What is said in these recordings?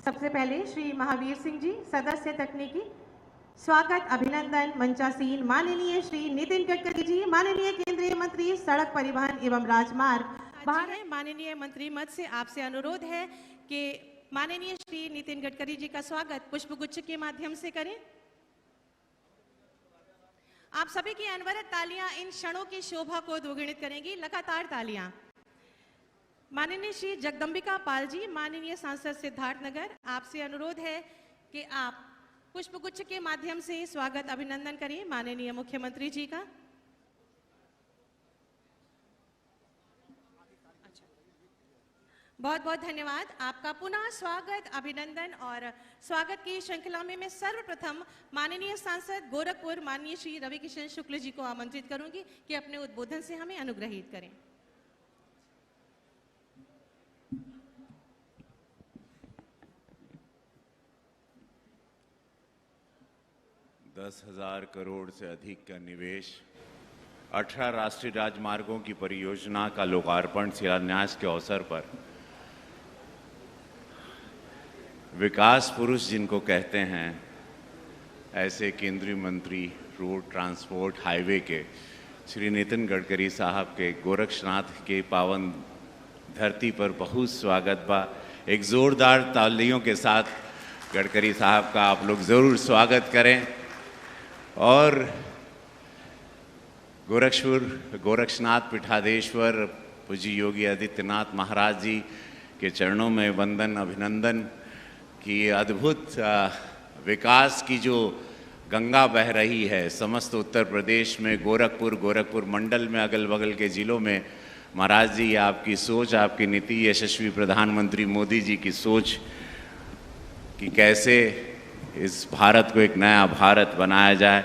सबसे पहले श्री महावीर सिंह जी, सदस्य तकनीकी, स्वागत अभिनंदन मंचासीन माननीय श्री नितिन गडकरी जी, माननीय केंद्रीय मंत्री सड़क परिवहन एवं राजमार्ग। माननीय मंत्री मद से आपसे अनुरोध है कि माननीय श्री नितिन गडकरी जी का स्वागत पुष्पगुच्छ के माध्यम से करें। आप सभी की अनवरत तालियां इन क्षणों की शोभा को द्विगुणित करेंगी। लगातार तालियां। माननीय श्री जगदंबिका पाल जी, माननीय सांसद सिद्धार्थनगर, आपसे अनुरोध है कि आप पुष्पगुच्छ के माध्यम से स्वागत अभिनंदन करें माननीय मुख्यमंत्री जी का। बहुत बहुत धन्यवाद। आपका पुनः स्वागत अभिनंदन और स्वागत की श्रृंखला में मैं सर्वप्रथम माननीय सांसद गोरखपुर माननीय श्री रवि किशन शुक्ल जी को आमंत्रित करूंगी कि अपने उद्बोधन से हमें अनुग्रहित करें। दस 10,000 करोड़ से अधिक का निवेश, 18 राष्ट्रीय राजमार्गों की परियोजना का लोकार्पण शिलान्यास के अवसर पर विकास पुरुष जिनको कहते हैं, ऐसे केंद्रीय मंत्री रोड ट्रांसपोर्ट हाईवे के श्री नितिन गडकरी साहब के गोरक्षनाथ के पावन धरती पर बहुत स्वागत बा। एक जोरदार तालियों के साथ गडकरी साहब का आप लोग ज़रूर स्वागत करें। और गोरक्षनाथ पीठाधीश्वर पूज्य योगी आदित्यनाथ महाराज जी के चरणों में वंदन अभिनंदन कि अद्भुत विकास की जो गंगा बह रही है समस्त उत्तर प्रदेश में, गोरखपुर मंडल में, अगल बगल के ज़िलों में। महाराज जी, आपकी सोच, आपकी नीति, यशस्वी प्रधानमंत्री मोदी जी की सोच कि कैसे इस भारत को एक नया भारत बनाया जाए।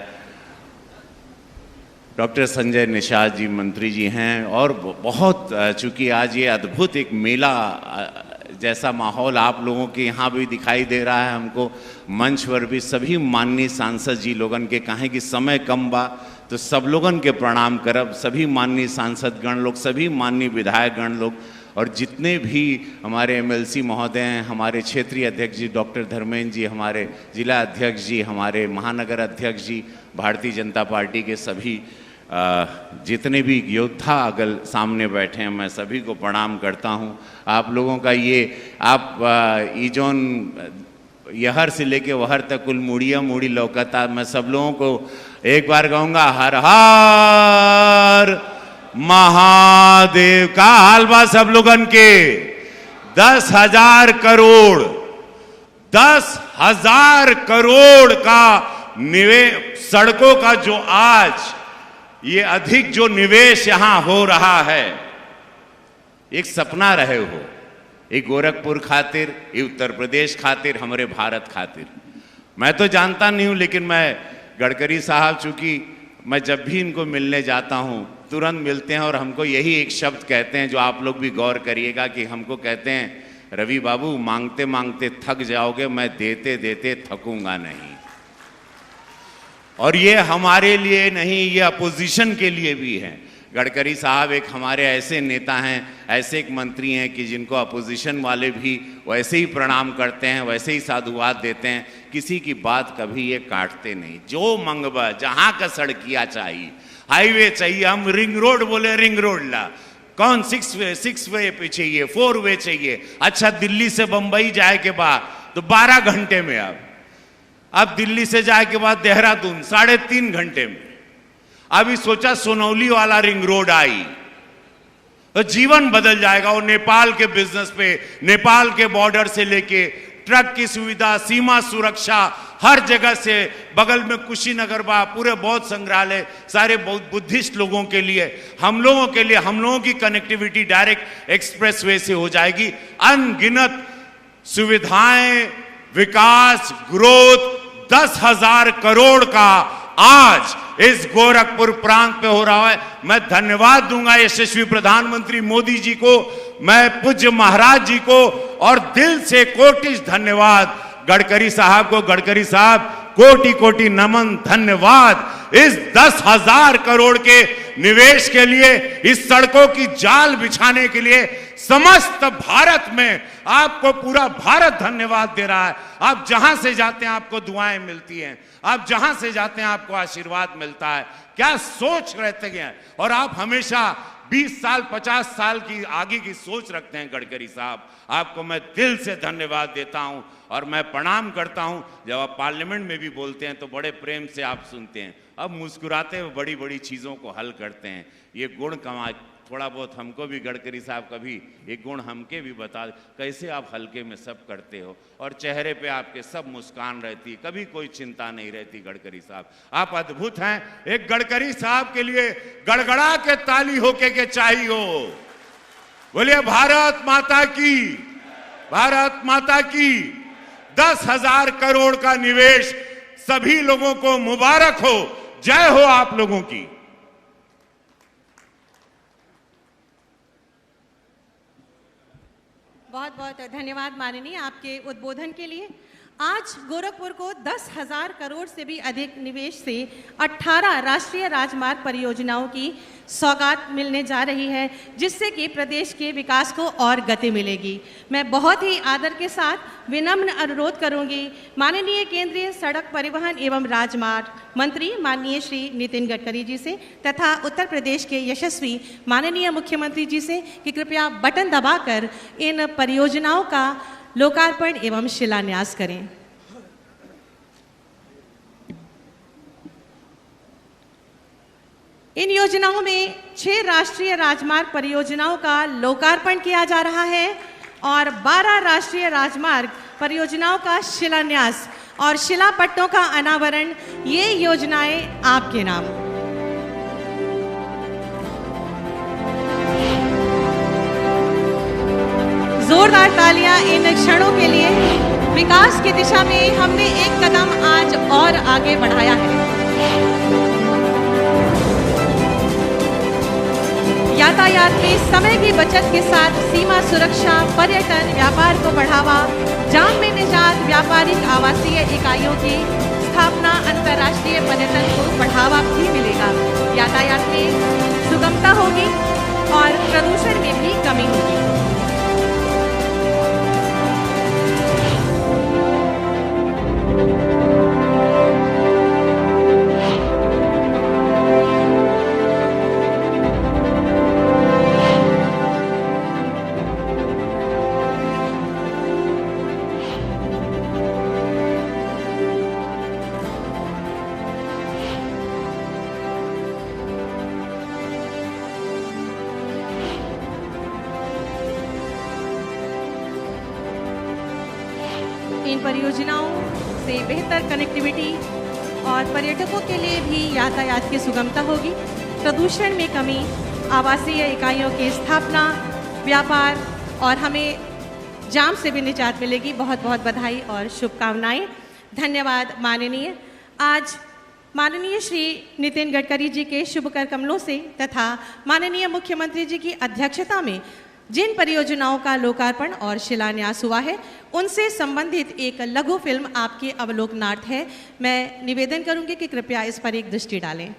डॉक्टर संजय निषाद जी मंत्री जी हैं और बहुत, चूँकि आज ये अद्भुत एक मेला जैसा माहौल आप लोगों के यहाँ भी दिखाई दे रहा है, हमको मंच पर भी सभी माननीय सांसद जी लोगन के, कहें कि समय कम बा तो सब लोगन के प्रणाम करब, सभी माननीय सांसद गण लोग, सभी माननीय विधायक गण लोग और जितने भी हमारे एमएलसी महोदय हैं, हमारे क्षेत्रीय अध्यक्ष जी डॉक्टर धर्मेंद्र जी, हमारे जिला अध्यक्ष जी, हमारे महानगर अध्यक्ष जी, भारतीय जनता पार्टी के सभी जितने भी योद्धा अगल सामने बैठे हैं, मैं सभी को प्रणाम करता हूं। आप लोगों का ये आप जोन यहर से लेके वहर तक कुल मुड़ी लौकता, मैं सब लोगों को एक बार कहूँगा, हर हर महादेव। का हाल बा सब लोगन के? 10,000 करोड़, 10,000 करोड़ का निवेश, सड़कों का जो आज ये अधिक जो निवेश यहां हो रहा है, एक सपना रहे हो, एक गोरखपुर खातिर, ये उत्तर प्रदेश खातिर, हमारे भारत खातिर। मैं तो जानता नहीं हूं, लेकिन मैं गडकरी साहब, चूंकि मैं जब भी इनको मिलने जाता हूं तुरंत मिलते हैं और हमको यही एक शब्द कहते हैं जो आप लोग भी गौर करिएगा कि हमको कहते हैं, रवि बाबू मांगते मांगते थक जाओगे, मैं देते देते थकूंगा नहीं। और ये हमारे लिए नहीं, ये अपोजिशन के लिए भी है। गडकरी साहब एक हमारे ऐसे नेता हैं, ऐसे एक मंत्री हैं कि जिनको अपोजिशन वाले भी वैसे ही प्रणाम करते हैं, वैसे ही साधुवाद देते हैं, किसी की बात कभी ये काटते नहीं। जो मंगवा, जहां का सड़किया चाहिए, हाईवे चाहिए, हम रिंग रोड बोले रिंग रोड ला, कौन 6 वे पे चाहिए, 4 वे चाहिए। अच्छा, दिल्ली से बंबई जाए के बाद तो 12 घंटे में, अब दिल्ली से जाए के बाद देहरादून 3.5 घंटे में। अभी सोचा सोनौली वाला रिंग रोड आई तो जीवन बदल जाएगा। और नेपाल के बिजनेस पे, नेपाल के बॉर्डर से लेके ट्रक की सुविधा, सीमा सुरक्षा, हर जगह से, बगल में कुशीनगर बा, पूरे बौद्ध संग्रहालय, सारे बौद्ध बुद्धिस्ट लोगों के लिए, हम लोगों के लिए, हम लोगों की कनेक्टिविटी डायरेक्ट एक्सप्रेसवे से हो जाएगी। अनगिनत सुविधाएं, विकास, ग्रोथ, 10,000 करोड़ का आज इस गोरखपुर प्रांत पे हो रहा है। मैं धन्यवाद दूंगा यशस्वी प्रधानमंत्री मोदी जी को, मैं पूज्य महाराज जी को, और दिल से कोटि धन्यवाद गडकरी साहब को। गडकरी साहब, कोटि कोटि नमन, धन्यवाद इस 10,000 करोड़ के निवेश के लिए, इस सड़कों की जाल बिछाने के लिए, समस्त भारत में आपको पूरा भारत धन्यवाद दे रहा है। आप जहां से जाते हैं आपको दुआएं मिलती हैं, आप जहां से जाते हैं आपको आशीर्वाद मिलता है। क्या सोच रहते हैं, और आप हमेशा 20 साल 50 साल की आगे की सोच रखते हैं गडकरी साहब। आपको मैं दिल से धन्यवाद देता हूं और मैं प्रणाम करता हूं। जब आप पार्लियामेंट में भी बोलते हैं तो बड़े प्रेम से आप सुनते हैं, अब मुस्कुराते हुए बड़ी बड़ी चीज़ों को हल करते हैं। ये गुण कमा, थोड़ा बहुत हमको भी गडकरी साहब कभी एक गुण हमके भी बता, कैसे आप हल्के में सब करते हो और चेहरे पे आपके सब मुस्कान रहती है, कभी कोई चिंता नहीं रहती। गडकरी साहब आप अद्भुत हैं। एक गडकरी साहब के लिए गड़गड़ा के ताली होके के चाहिए हो। बोलिए भारत माता की, भारत माता की। 10,000 करोड़ का निवेश, सभी लोगों को मुबारक हो, जय हो आप लोगों की। बहुत बहुत धन्यवाद माननीय आपके उद्बोधन के लिए। आज गोरखपुर को 10,000 करोड़ से भी अधिक निवेश से 18 राष्ट्रीय राजमार्ग परियोजनाओं की सौगात मिलने जा रही है, जिससे कि प्रदेश के विकास को और गति मिलेगी। मैं बहुत ही आदर के साथ विनम्र अनुरोध करूंगी माननीय केंद्रीय सड़क परिवहन एवं राजमार्ग मंत्री माननीय श्री नितिन गडकरी जी से तथा उत्तर प्रदेश के यशस्वी माननीय मुख्यमंत्री जी से कि कृपया बटन दबाकर इन परियोजनाओं का लोकार्पण एवं शिलान्यास करें। इन योजनाओं में 6 राष्ट्रीय राजमार्ग परियोजनाओं का लोकार्पण किया जा रहा है और 12 राष्ट्रीय राजमार्ग परियोजनाओं का शिलान्यास और शिलापट्टों का अनावरण। ये योजनाएं आपके नाम। जोरदार तालियां इन क्षणों के लिए। विकास की दिशा में हमने एक कदम आज और आगे बढ़ाया है। यातायात में समय की बचत के साथ सीमा सुरक्षा, पर्यटन, व्यापार को बढ़ावा, जाम में निजात, व्यापारिक आवासीय इकाइयों की स्थापना, अंतर्राष्ट्रीय पर्यटन को बढ़ावा भी मिलेगा। यातायात में सुगमता होगी और प्रदूषण में भी कमी होगी। इन परियोजनाओं से बेहतर कनेक्टिविटी और पर्यटकों के लिए भी यातायात की सुगमता होगी, प्रदूषण में कमी, आवासीय इकाइयों की स्थापना, व्यापार और हमें जाम से भी निजात मिलेगी। बहुत बहुत बधाई और शुभकामनाएं। धन्यवाद माननीय। आज माननीय श्री नितिन गडकरी जी के शुभ कर कमलों से तथा माननीय मुख्यमंत्री जी की अध्यक्षता में जिन परियोजनाओं का लोकार्पण और शिलान्यास हुआ है, उनसे संबंधित एक लघु फिल्म आपके अवलोकनार्थ है। मैं निवेदन करूंगी कि कृपया इस पर एक दृष्टि डालें।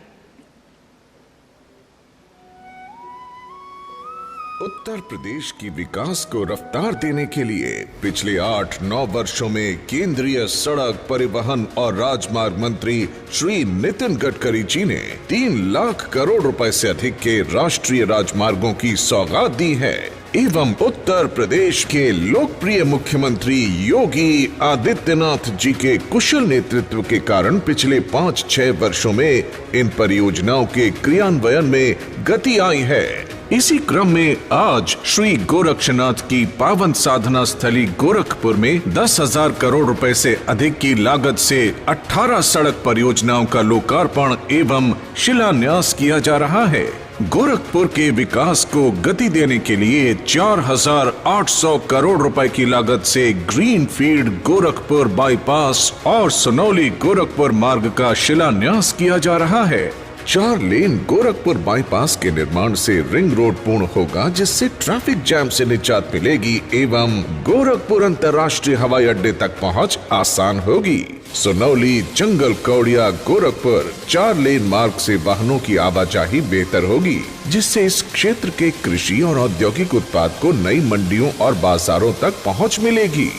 उत्तर प्रदेश की विकास को रफ्तार देने के लिए पिछले 8-9 वर्षों में केंद्रीय सड़क परिवहन और राजमार्ग मंत्री श्री नितिन गडकरी जी ने 3 लाख करोड़ रुपए से अधिक के राष्ट्रीय राजमार्गों की सौगात दी है एवं उत्तर प्रदेश के लोकप्रिय मुख्यमंत्री योगी आदित्यनाथ जी के कुशल नेतृत्व के कारण पिछले 5-6 वर्षों में इन परियोजनाओं के क्रियान्वयन में गति आई है। इसी क्रम में आज श्री गोरक्षनाथ की पावन साधना स्थली गोरखपुर में 10,000 करोड़ रुपए से अधिक की लागत से 18 सड़क परियोजनाओं का लोकार्पण एवं शिलान्यास किया जा रहा है। गोरखपुर के विकास को गति देने के लिए 4,800 करोड़ रुपए की लागत से ग्रीन फील्ड गोरखपुर बाईपास और सुनौली गोरखपुर मार्ग का शिलान्यास किया जा रहा है। 4 लेन गोरखपुर बाईपास के निर्माण से रिंग रोड पूर्ण होगा, जिससे ट्रैफिक जैम से निजात मिलेगी एवं गोरखपुर अंतर्राष्ट्रीय हवाई अड्डे तक पहुंच आसान होगी। सुनौली जंगल कौड़िया गोरखपुर 4 लेन मार्ग से वाहनों की आवाजाही बेहतर होगी, जिससे इस क्षेत्र के कृषि और औद्योगिक उत्पाद को नई मंडियों और बाजारों तक पहुंच मिलेगी।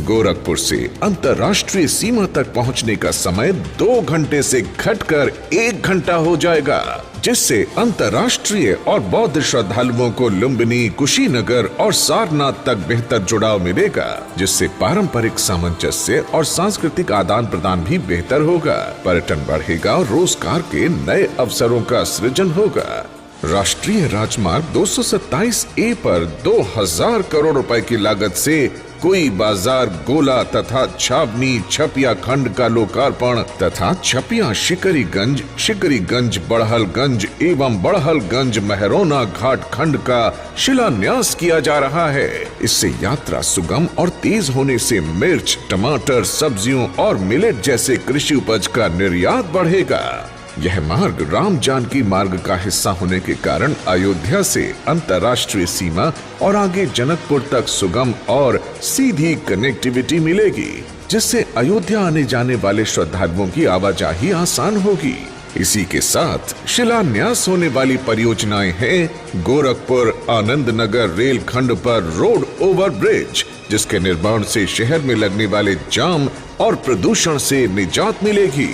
गोरखपुर से अंतर्राष्ट्रीय सीमा तक पहुंचने का समय 2 घंटे से घटकर 1 घंटा हो जाएगा, जिससे अंतर्राष्ट्रीय और बौद्ध श्रद्धालुओं को लुम्बिनी, कुशीनगर और सारनाथ तक बेहतर जुड़ाव मिलेगा, जिससे पारंपरिक सामंजस्य और सांस्कृतिक आदान प्रदान भी बेहतर होगा। पर्यटन बढ़ेगा और रोजगार के नए अवसरों का सृजन होगा। राष्ट्रीय राजमार्ग 227A पर 2000 करोड़ रुपए की लागत से कोई बाजार, गोला तथा छावनी छपिया खंड का लोकार्पण तथा छपिया शिकरीगंज बड़हलगंज एवं बड़हलगंज महरौना घाट खंड का शिलान्यास किया जा रहा है। इससे यात्रा सुगम और तेज होने से मिर्च, टमाटर, सब्जियों और मिलेट जैसे कृषि उपज का निर्यात बढ़ेगा। यह मार्ग राम जानकी मार्ग का हिस्सा होने के कारण अयोध्या से अंतर्राष्ट्रीय सीमा और आगे जनकपुर तक सुगम और सीधी कनेक्टिविटी मिलेगी, जिससे अयोध्या आने जाने वाले श्रद्धालुओं की आवाजाही आसान होगी। इसी के साथ शिलान्यास होने वाली परियोजनाएं हैं गोरखपुर आनंद नगर रेल खंड पर रोड ओवर ब्रिज, जिसके निर्माण से शहर में लगने वाले जाम और प्रदूषण से निजात मिलेगी।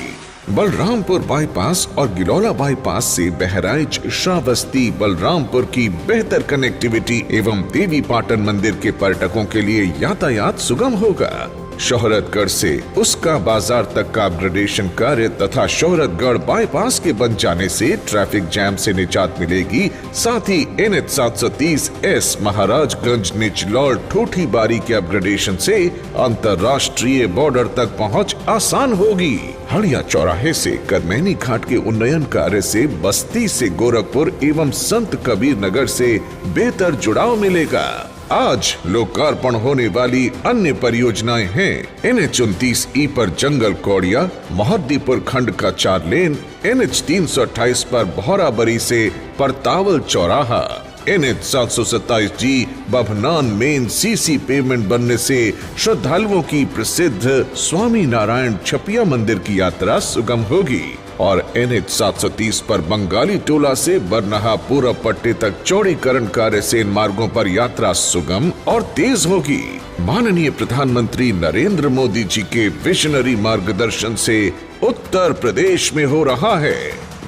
बलरामपुर बाईपास और गिलौला बाईपास से बहराइच, श्रावस्ती, बलरामपुर की बेहतर कनेक्टिविटी एवं देवी पाटन मंदिर के पर्यटकों के लिए यातायात सुगम होगा। शोहरतगढ़ से उसका बाजार तक का अपग्रेडेशन कार्य तथा शोहरतगढ़ बाईपास के बन जाने से ट्रैफिक जैम से निजात मिलेगी। साथ ही NH 730S महाराजगंज निचलौल ठोठी बारी के अपग्रेडेशन से अंतर्राष्ट्रीय बॉर्डर तक पहुंच आसान होगी। हड़िया चौराहे से करमैनी घाट के उन्नयन कार्य से बस्ती से गोरखपुर एवं संत कबीर नगर से बेहतर जुड़ाव मिलेगा। आज लोकार्पण होने वाली अन्य परियोजनाएं हैं NH 29E पर जंगल कौड़िया मोहद्दीपुर खंड का 4 लेन, NH 328 पर भौराबरी से परतावल चौराहा, NH 727G Babhnan main CC pavement बनने से श्रद्धालुओं की प्रसिद्ध स्वामी नारायण छपिया मंदिर की यात्रा सुगम होगी और NH 730 पर बंगाली टोला से बरनाहा पूरब पट्टी तक चौड़ीकरण कार्य से इन मार्गों पर यात्रा सुगम और तेज होगी। माननीय प्रधानमंत्री नरेंद्र मोदी जी के विजनरी मार्गदर्शन से उत्तर प्रदेश में हो रहा है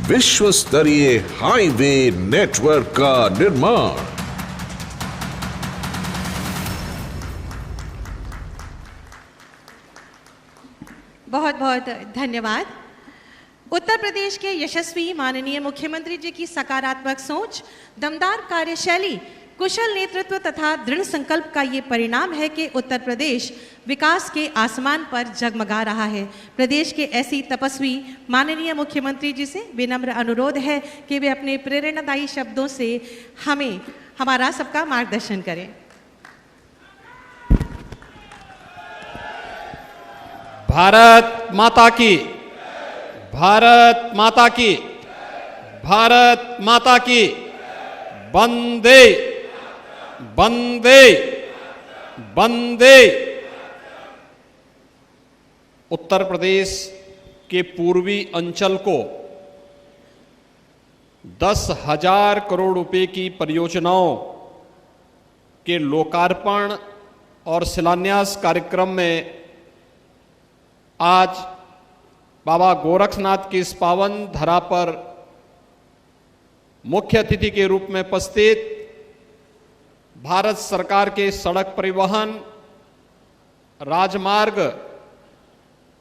विश्व स्तरीय हाईवे नेटवर्क का निर्माण। बहुत बहुत धन्यवाद। उत्तर प्रदेश के यशस्वी माननीय मुख्यमंत्री जी की सकारात्मक सोच, दमदार कार्यशैली, कुशल नेतृत्व तथा दृढ़ संकल्प का ये परिणाम है कि उत्तर प्रदेश विकास के आसमान पर जगमगा रहा है। प्रदेश के ऐसी तपस्वी माननीय मुख्यमंत्री जी से विनम्र अनुरोध है कि वे अपने प्रेरणादायी शब्दों से हमारा सबका मार्गदर्शन करें। भारत माता की, भारत माता की, भारत माता की, वंदे वंदे वंदे। उत्तर प्रदेश के पूर्वी अंचल को 10,000 करोड़ रुपए की परियोजनाओं के लोकार्पण और शिलान्यास कार्यक्रम में आज बाबा गोरखनाथ की इस पावन धरा पर मुख्य अतिथि के रूप में उपस्थित भारत सरकार के सड़क परिवहन राजमार्ग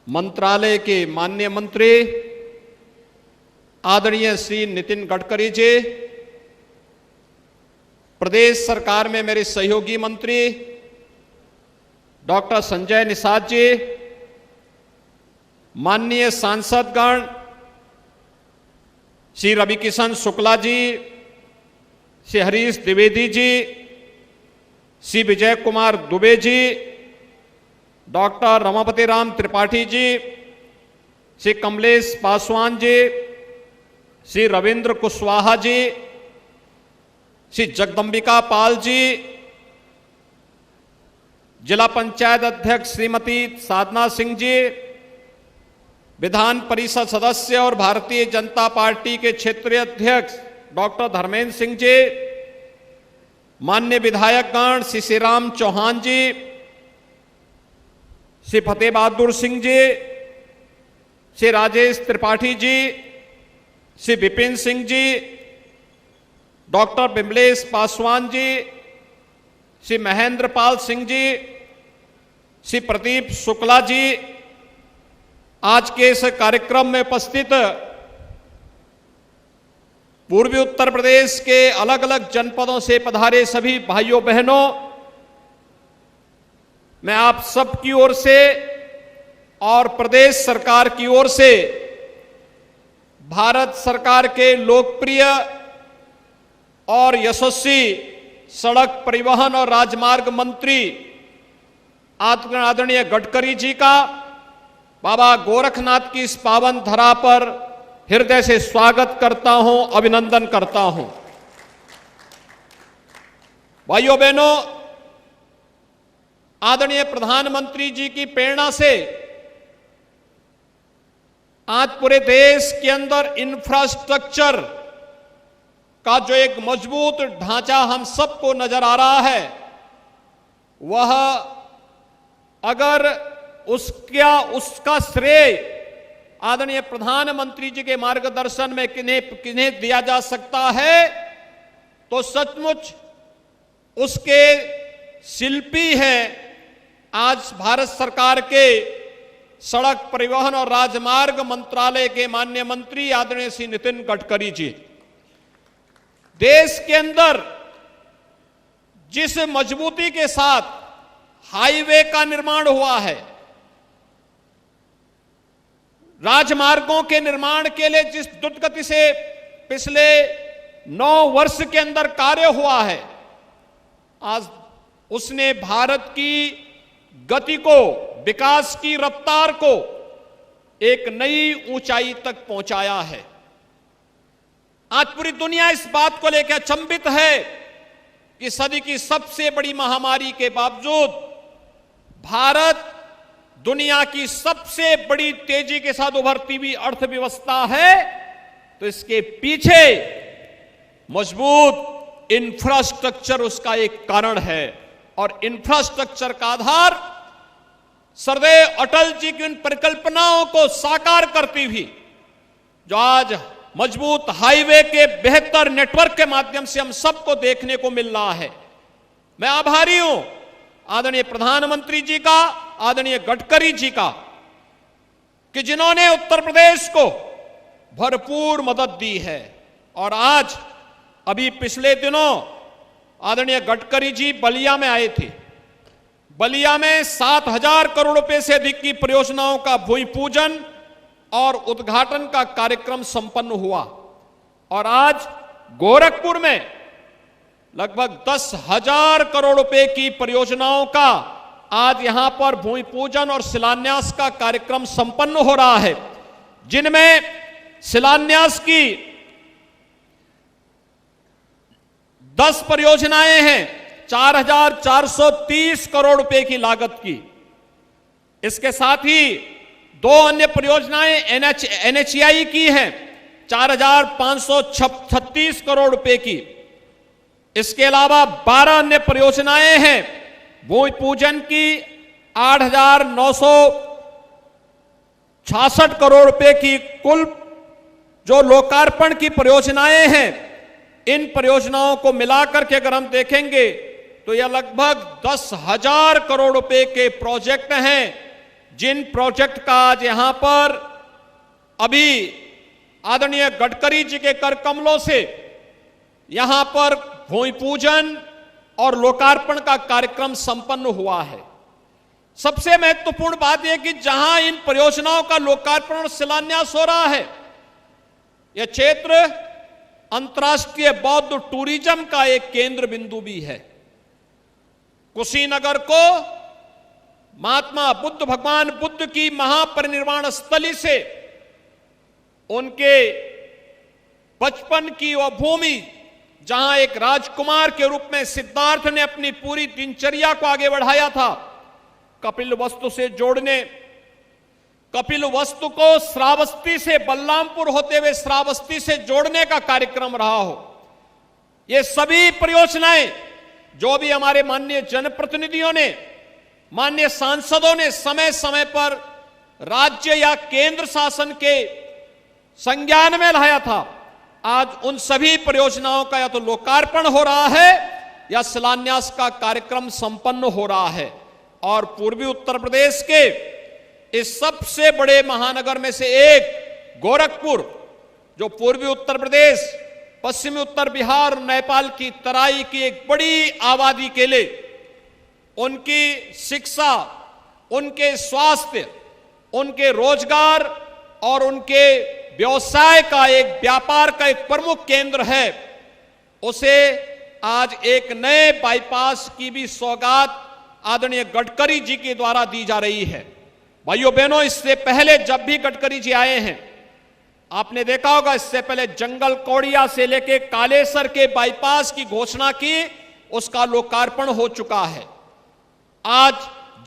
मंत्रालय के माननीय मंत्री आदरणीय श्री नितिन गडकरी जी, प्रदेश सरकार में मेरे सहयोगी मंत्री डॉक्टर संजय निषाद जी, माननीय सांसदगण श्री रविकिशन शुक्ला जी, श्री हरीश द्विवेदी जी, श्री विजय कुमार दुबे जी, डॉक्टर रमापति राम त्रिपाठी जी, श्री कमलेश पासवान जी, श्री रविंद्र कुशवाहा जी, श्री जगदम्बिका पाल जी, जिला पंचायत अध्यक्ष श्रीमती साधना सिंह जी, विधान परिषद सदस्य और भारतीय जनता पार्टी के क्षेत्रीय अध्यक्ष डॉक्टर धर्मेंद्र सिंह जी, माननीय विधायकगण श्री श्रीराम चौहान जी, श्री फतेह बहादुर सिंह जी, श्री राजेश त्रिपाठी जी, श्री विपिन सिंह जी, डॉक्टर बिमलेश पासवान जी, श्री महेंद्र पाल सिंह जी, श्री प्रदीप शुक्ला जी, आज के इस कार्यक्रम में उपस्थित पूर्वी उत्तर प्रदेश के अलग अलग जनपदों से पधारे सभी भाइयों बहनों, मैं आप सबकी ओर से और प्रदेश सरकार की ओर से भारत सरकार के लोकप्रिय और यशस्वी सड़क परिवहन और राजमार्ग मंत्री आदरणीय गडकरी जी का बाबा गोरखनाथ की इस पावन धरा पर हृदय से स्वागत करता हूं, अभिनंदन करता हूं। भाइयों बहनों, आदरणीय प्रधानमंत्री जी की प्रेरणा से आज पूरे देश के अंदर इंफ्रास्ट्रक्चर का जो एक मजबूत ढांचा हम सबको नजर आ रहा है, वह अगर उसका श्रेय आदरणीय प्रधानमंत्री जी के मार्गदर्शन में किन्हें दिया जा सकता है, तो सचमुच उसके शिल्पी हैं आज भारत सरकार के सड़क परिवहन और राजमार्ग मंत्रालय के माननीय मंत्री आदरणीय श्री नितिन गडकरी जी। देश के अंदर जिस मजबूती के साथ हाईवे का निर्माण हुआ है, राजमार्गों के निर्माण के लिए जिस द्रुत गति से पिछले 9 वर्ष के अंदर कार्य हुआ है, आज उसने भारत की गति को, विकास की रफ्तार को एक नई ऊंचाई तक पहुंचाया है। आज पूरी दुनिया इस बात को लेकर अचंभित है कि सदी की सबसे बड़ी महामारी के बावजूद भारत दुनिया की सबसे बड़ी तेजी के साथ उभरती हुई अर्थव्यवस्था है, तो इसके पीछे मजबूत इंफ्रास्ट्रक्चर उसका एक कारण है। और इंफ्रास्ट्रक्चर का आधार सरदेव अटल जी की उन परिकल्पनाओं को साकार करती हुई जो आज मजबूत हाईवे के बेहतर नेटवर्क के माध्यम से हम सबको देखने को मिल रहा है। मैं आभारी हूं आदरणीय प्रधानमंत्री जी का, आदरणीय गडकरी जी का, कि जिन्होंने उत्तर प्रदेश को भरपूर मदद दी है। और आज अभी पिछले दिनों आदरणीय गडकरी जी बलिया में आए थे। बलिया में 7,000 करोड़ रुपए से अधिक की परियोजनाओं का भूमि पूजन और उद्घाटन का कार्यक्रम संपन्न हुआ। और आज गोरखपुर में लगभग 10,000 करोड़ रुपए की परियोजनाओं का आज यहां पर भूमि पूजन और शिलान्यास का कार्यक्रम संपन्न हो रहा है, जिनमें शिलान्यास की 10 परियोजनाएं हैं 4,430 करोड़ रुपए की लागत की। इसके साथ ही 2 अन्य परियोजनाएं NHAI की हैं 4,536 करोड़ रुपए की। इसके अलावा 12 अन्य परियोजनाएं हैं भूमि पूजन की 8,966 करोड़ रुपए की। कुल जो लोकार्पण की परियोजनाएं हैं, इन परियोजनाओं को मिलाकर के अगर हम देखेंगे तो यह लगभग 10,000 करोड़ रुपए के प्रोजेक्ट हैं, जिन प्रोजेक्ट का आज यहां पर अभी आदरणीय गडकरी जी के कर कमलों से यहां पर भूमि पूजन और लोकार्पण का कार्यक्रम संपन्न हुआ है। सबसे महत्वपूर्ण बात यह कि जहां इन परियोजनाओं का लोकार्पण और शिलान्यास हो रहा है, यह क्षेत्र अंतर्राष्ट्रीय बौद्ध टूरिज्म का एक केंद्र बिंदु भी है। कुशीनगर को महात्मा बुद्ध, भगवान बुद्ध की महापरिनिर्वाण स्थली से उनके बचपन की वह भूमि जहां एक राजकुमार के रूप में सिद्धार्थ ने अपनी पूरी दिनचर्या को आगे बढ़ाया था, कपिलवस्तु से जोड़ने, कपिलवस्तु को श्रावस्ती से बलरामपुर होते हुए श्रावस्ती से जोड़ने का कार्यक्रम रहा हो। ये सभी परियोजनाएं जो भी हमारे माननीय जनप्रतिनिधियों ने, माननीय सांसदों ने समय समय पर राज्य या केंद्र शासन के संज्ञान में लाया था, आज उन सभी परियोजनाओं का या तो लोकार्पण हो रहा है या शिलान्यास का कार्यक्रम संपन्न हो रहा है। और पूर्वी उत्तर प्रदेश के इस सबसे बड़े महानगर में से एक गोरखपुर, जो पूर्वी उत्तर प्रदेश, पश्चिमी उत्तर बिहार और नेपाल की तराई की एक बड़ी आबादी के लिए उनकी शिक्षा, उनके स्वास्थ्य, उनके रोजगार और उनके व्यवसाय का, एक व्यापार का एक प्रमुख केंद्र है, उसे आज एक नए बाईपास की भी सौगात आदरणीय गडकरी जी के द्वारा दी जा रही है। भाइयों बहनों, इससे पहले जब भी गडकरी जी आए हैं, आपने देखा होगा, इससे पहले जंगल कौड़िया से लेके कालेसर के बाईपास की घोषणा की, उसका लोकार्पण हो चुका है। आज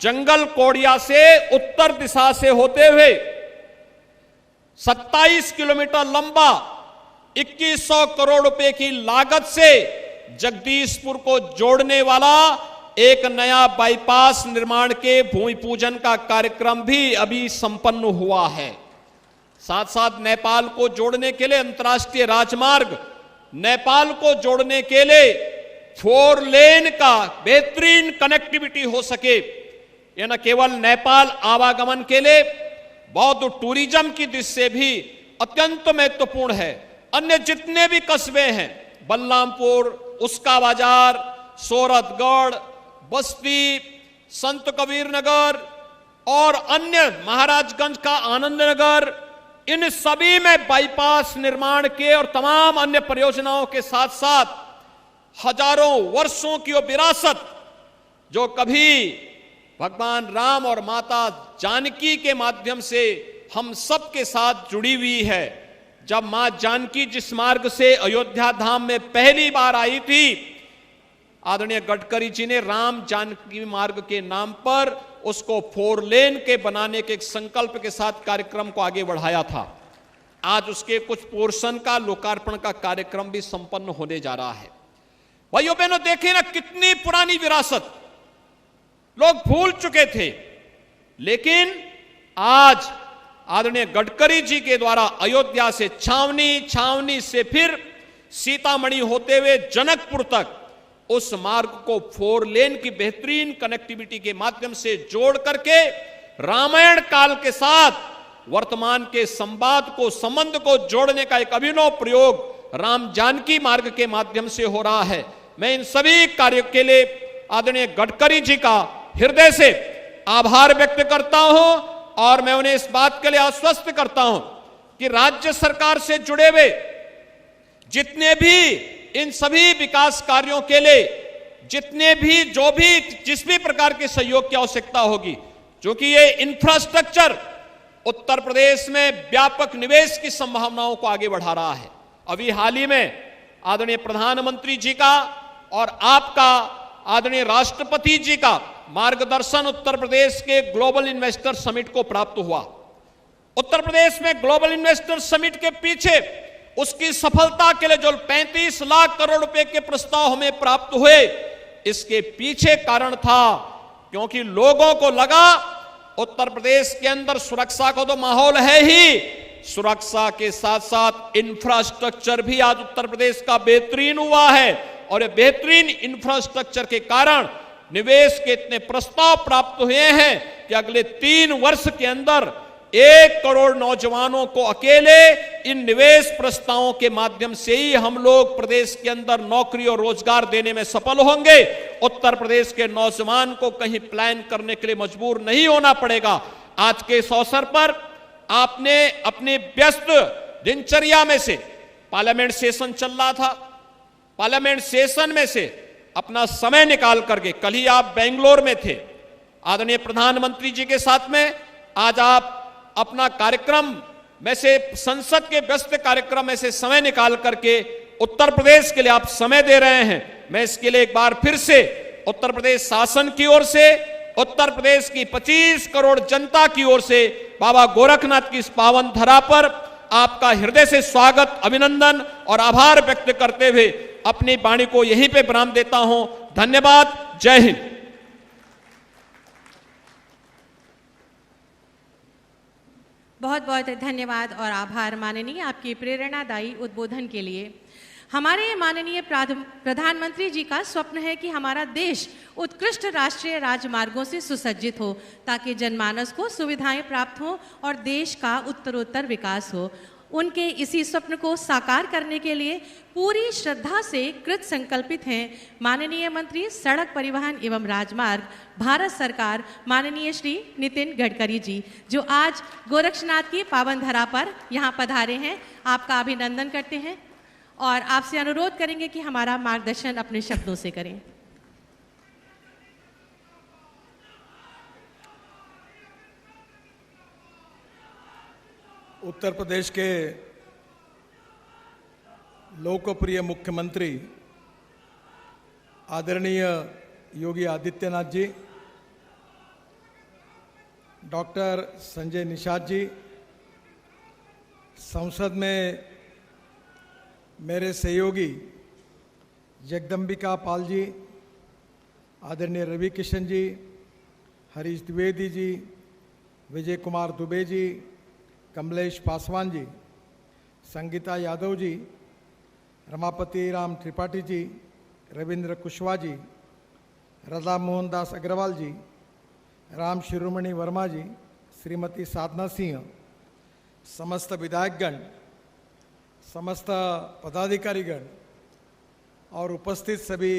जंगल कौड़िया से उत्तर दिशा से होते हुए 27 किलोमीटर लंबा 2100 करोड़ रुपए की लागत से जगदीशपुर को जोड़ने वाला एक नया बाईपास निर्माण के भूमि पूजन का कार्यक्रम भी अभी संपन्न हुआ है। साथ साथ नेपाल को जोड़ने के लिए अंतर्राष्ट्रीय राजमार्ग, नेपाल को जोड़ने के लिए 4 लेन का बेहतरीन कनेक्टिविटी हो सके, यह न केवल नेपाल आवागमन के लिए बौद्ध टूरिज्म की दृष्टि से भी अत्यंत महत्वपूर्ण है। अन्य जितने भी कस्बे हैं, बलरामपुर, उसका बाजार, सोरठगढ़, बस्ती, संत कबीर नगर और अन्य महाराजगंज का आनंद नगर, इन सभी में बाईपास निर्माण के और तमाम अन्य परियोजनाओं के साथ साथ हजारों वर्षों की वो विरासत जो कभी भगवान राम और माता जानकी के माध्यम से हम सब के साथ जुड़ी हुई है। जब मां जानकी जिस मार्ग से अयोध्या धाम में पहली बार आई थी, आदरणीय गडकरी जी ने राम जानकी मार्ग के नाम पर उसको 4 लेन के बनाने के एक संकल्प के साथ कार्यक्रम को आगे बढ़ाया था। आज उसके कुछ पोर्शन का लोकार्पण का कार्यक्रम भी संपन्न होने जा रहा है। भाइयों बहनों, देखें ना, कितनी पुरानी विरासत लोग भूल चुके थे, लेकिन आज आदरणीय गडकरी जी के द्वारा अयोध्या से छावनी, छावनी से फिर सीतामढ़ी होते हुए जनकपुर तक उस मार्ग को 4 लेन की बेहतरीन कनेक्टिविटी के माध्यम से जोड़ करके रामायण काल के साथ वर्तमान के संवाद को, संबंध को जोड़ने का एक अभिनव प्रयोग राम जानकी मार्ग के माध्यम से हो रहा है। मैं इन सभी कार्यों के लिए आदरणीय गडकरी जी का हृदय से आभार व्यक्त करता हूं और मैं उन्हें इस बात के लिए आश्वस्त करता हूं कि राज्य सरकार से जुड़े हुए जितने भी इन सभी विकास कार्यों के लिए जितने भी जिस भी प्रकार के सहयोग की आवश्यकता होगी, क्योंकि ये इंफ्रास्ट्रक्चर उत्तर प्रदेश में व्यापक निवेश की संभावनाओं को आगे बढ़ा रहा है। अभी हाल ही में आदरणीय प्रधानमंत्री जी का और आपका आदरणीय राष्ट्रपति जी का मार्गदर्शन उत्तर प्रदेश के ग्लोबल इन्वेस्टर समिट को प्राप्त हुआ। उत्तर प्रदेश में ग्लोबल इन्वेस्टर समिट के पीछे उसकी सफलता के लिए जो 35 लाख करोड़ रुपए के प्रस्ताव हमें प्राप्त हुए, इसके पीछे कारण था क्योंकि लोगों को लगा उत्तर प्रदेश के अंदर सुरक्षा का तो माहौल है ही, सुरक्षा के साथ साथ इंफ्रास्ट्रक्चर भी आज उत्तर प्रदेश का बेहतरीन हुआ है और ये बेहतरीन इंफ्रास्ट्रक्चर के कारण निवेश के इतने प्रस्ताव प्राप्त हुए हैं कि अगले 3 वर्ष के अंदर 1 करोड़ नौजवानों को अकेले इन निवेश प्रस्तावों के माध्यम से ही हम लोग प्रदेश के अंदर नौकरी और रोजगार देने में सफल होंगे। उत्तर प्रदेश के नौजवान को कहीं प्लान करने के लिए मजबूर नहीं होना पड़ेगा। आज के इस अवसर पर आपने अपनी व्यस्त दिनचर्या में से, पार्लियामेंट सेशन चल रहा था, पार्लियामेंट सेशन में से अपना समय निकाल करके, कल ही आप बेंगलोर में थे, आदरणीय प्रधानमंत्री जी के साथ में आज आप अपना कार्यक्रम में से संसद के व्यस्त कार्यक्रम में से समय निकाल करके उत्तर प्रदेश के लिए आप समय दे रहे हैं। मैं इसके लिए एक बार फिर से उत्तर प्रदेश शासन की ओर से, उत्तर प्रदेश की 25 करोड़ जनता की ओर से बाबा गोरखनाथ की इस पावन धरा पर आपका हृदय से स्वागत, अभिनंदन और आभार व्यक्त करते हुए अपनी वाणी को यहीं पे विराम देता हूं। धन्यवाद। जय हिंद। बहुत बहुत धन्यवाद और आभार माननीय, आपकी प्रेरणादायी उद्बोधन के लिए। हमारे माननीय प्रधानमंत्री जी का स्वप्न है कि हमारा देश उत्कृष्ट राष्ट्रीय राजमार्गों से सुसज्जित हो ताकि जनमानस को सुविधाएं प्राप्त हो और देश का उत्तरोत्तर विकास हो। उनके इसी स्वप्न को साकार करने के लिए पूरी श्रद्धा से कृत संकल्पित हैं माननीय मंत्री सड़क परिवहन एवं राजमार्ग भारत सरकार माननीय श्री नितिन गडकरी जी, जो आज गोरक्षनाथ की पावन धरा पर यहाँ पधारे हैं। आपका अभिनंदन करते हैं और आपसे अनुरोध करेंगे कि हमारा मार्गदर्शन अपने शब्दों से करें। उत्तर प्रदेश के लोकप्रिय मुख्यमंत्री आदरणीय योगी आदित्यनाथ जी, डॉक्टर संजय निषाद जी, संसद में मेरे सहयोगी जगदम्बिका पाल जी, आदरणीय रवि किशन जी, हरीश द्विवेदी जी, विजय कुमार दुबे जी, कमलेश पासवान जी, संगीता यादव जी, रमापति राम त्रिपाठी जी, रविंद्र कुशवाहा जी, राधा मोहन दास अग्रवाल जी, राम शिरोमणि वर्मा जी, श्रीमती साधना सिंह, समस्त विधायकगण, समस्त पदाधिकारीगण और उपस्थित सभी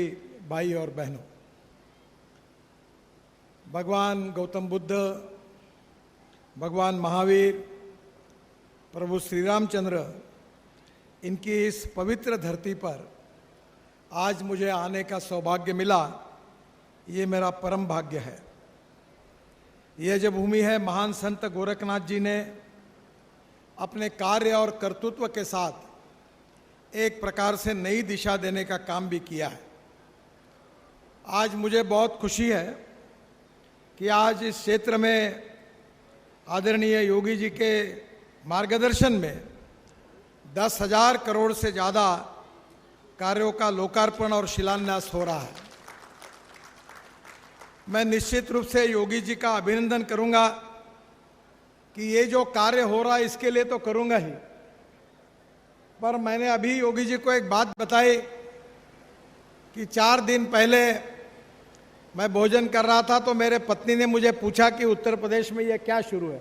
भाई और बहनों, भगवान गौतम बुद्ध, भगवान महावीर, प्रभु श्री रामचंद्र, इनकी इस पवित्र धरती पर आज मुझे आने का सौभाग्य मिला, ये मेरा परम भाग्य है। यह जो भूमि है, महान संत गोरखनाथ जी ने अपने कार्य और कर्तृत्व के साथ एक प्रकार से नई दिशा देने का काम भी किया है। आज मुझे बहुत खुशी है कि आज इस क्षेत्र में आदरणीय योगी जी के मार्गदर्शन में 10,000 करोड़ से ज़्यादा कार्यों का लोकार्पण और शिलान्यास हो रहा है। मैं निश्चित रूप से योगी जी का अभिनंदन करूंगा कि ये जो कार्य हो रहा है इसके लिए तो करूंगा ही, पर मैंने अभी योगी जी को एक बात बताई कि 4 दिन पहले मैं भोजन कर रहा था तो मेरे पत्नी ने मुझे पूछा कि उत्तर प्रदेश में ये क्या शुरू है।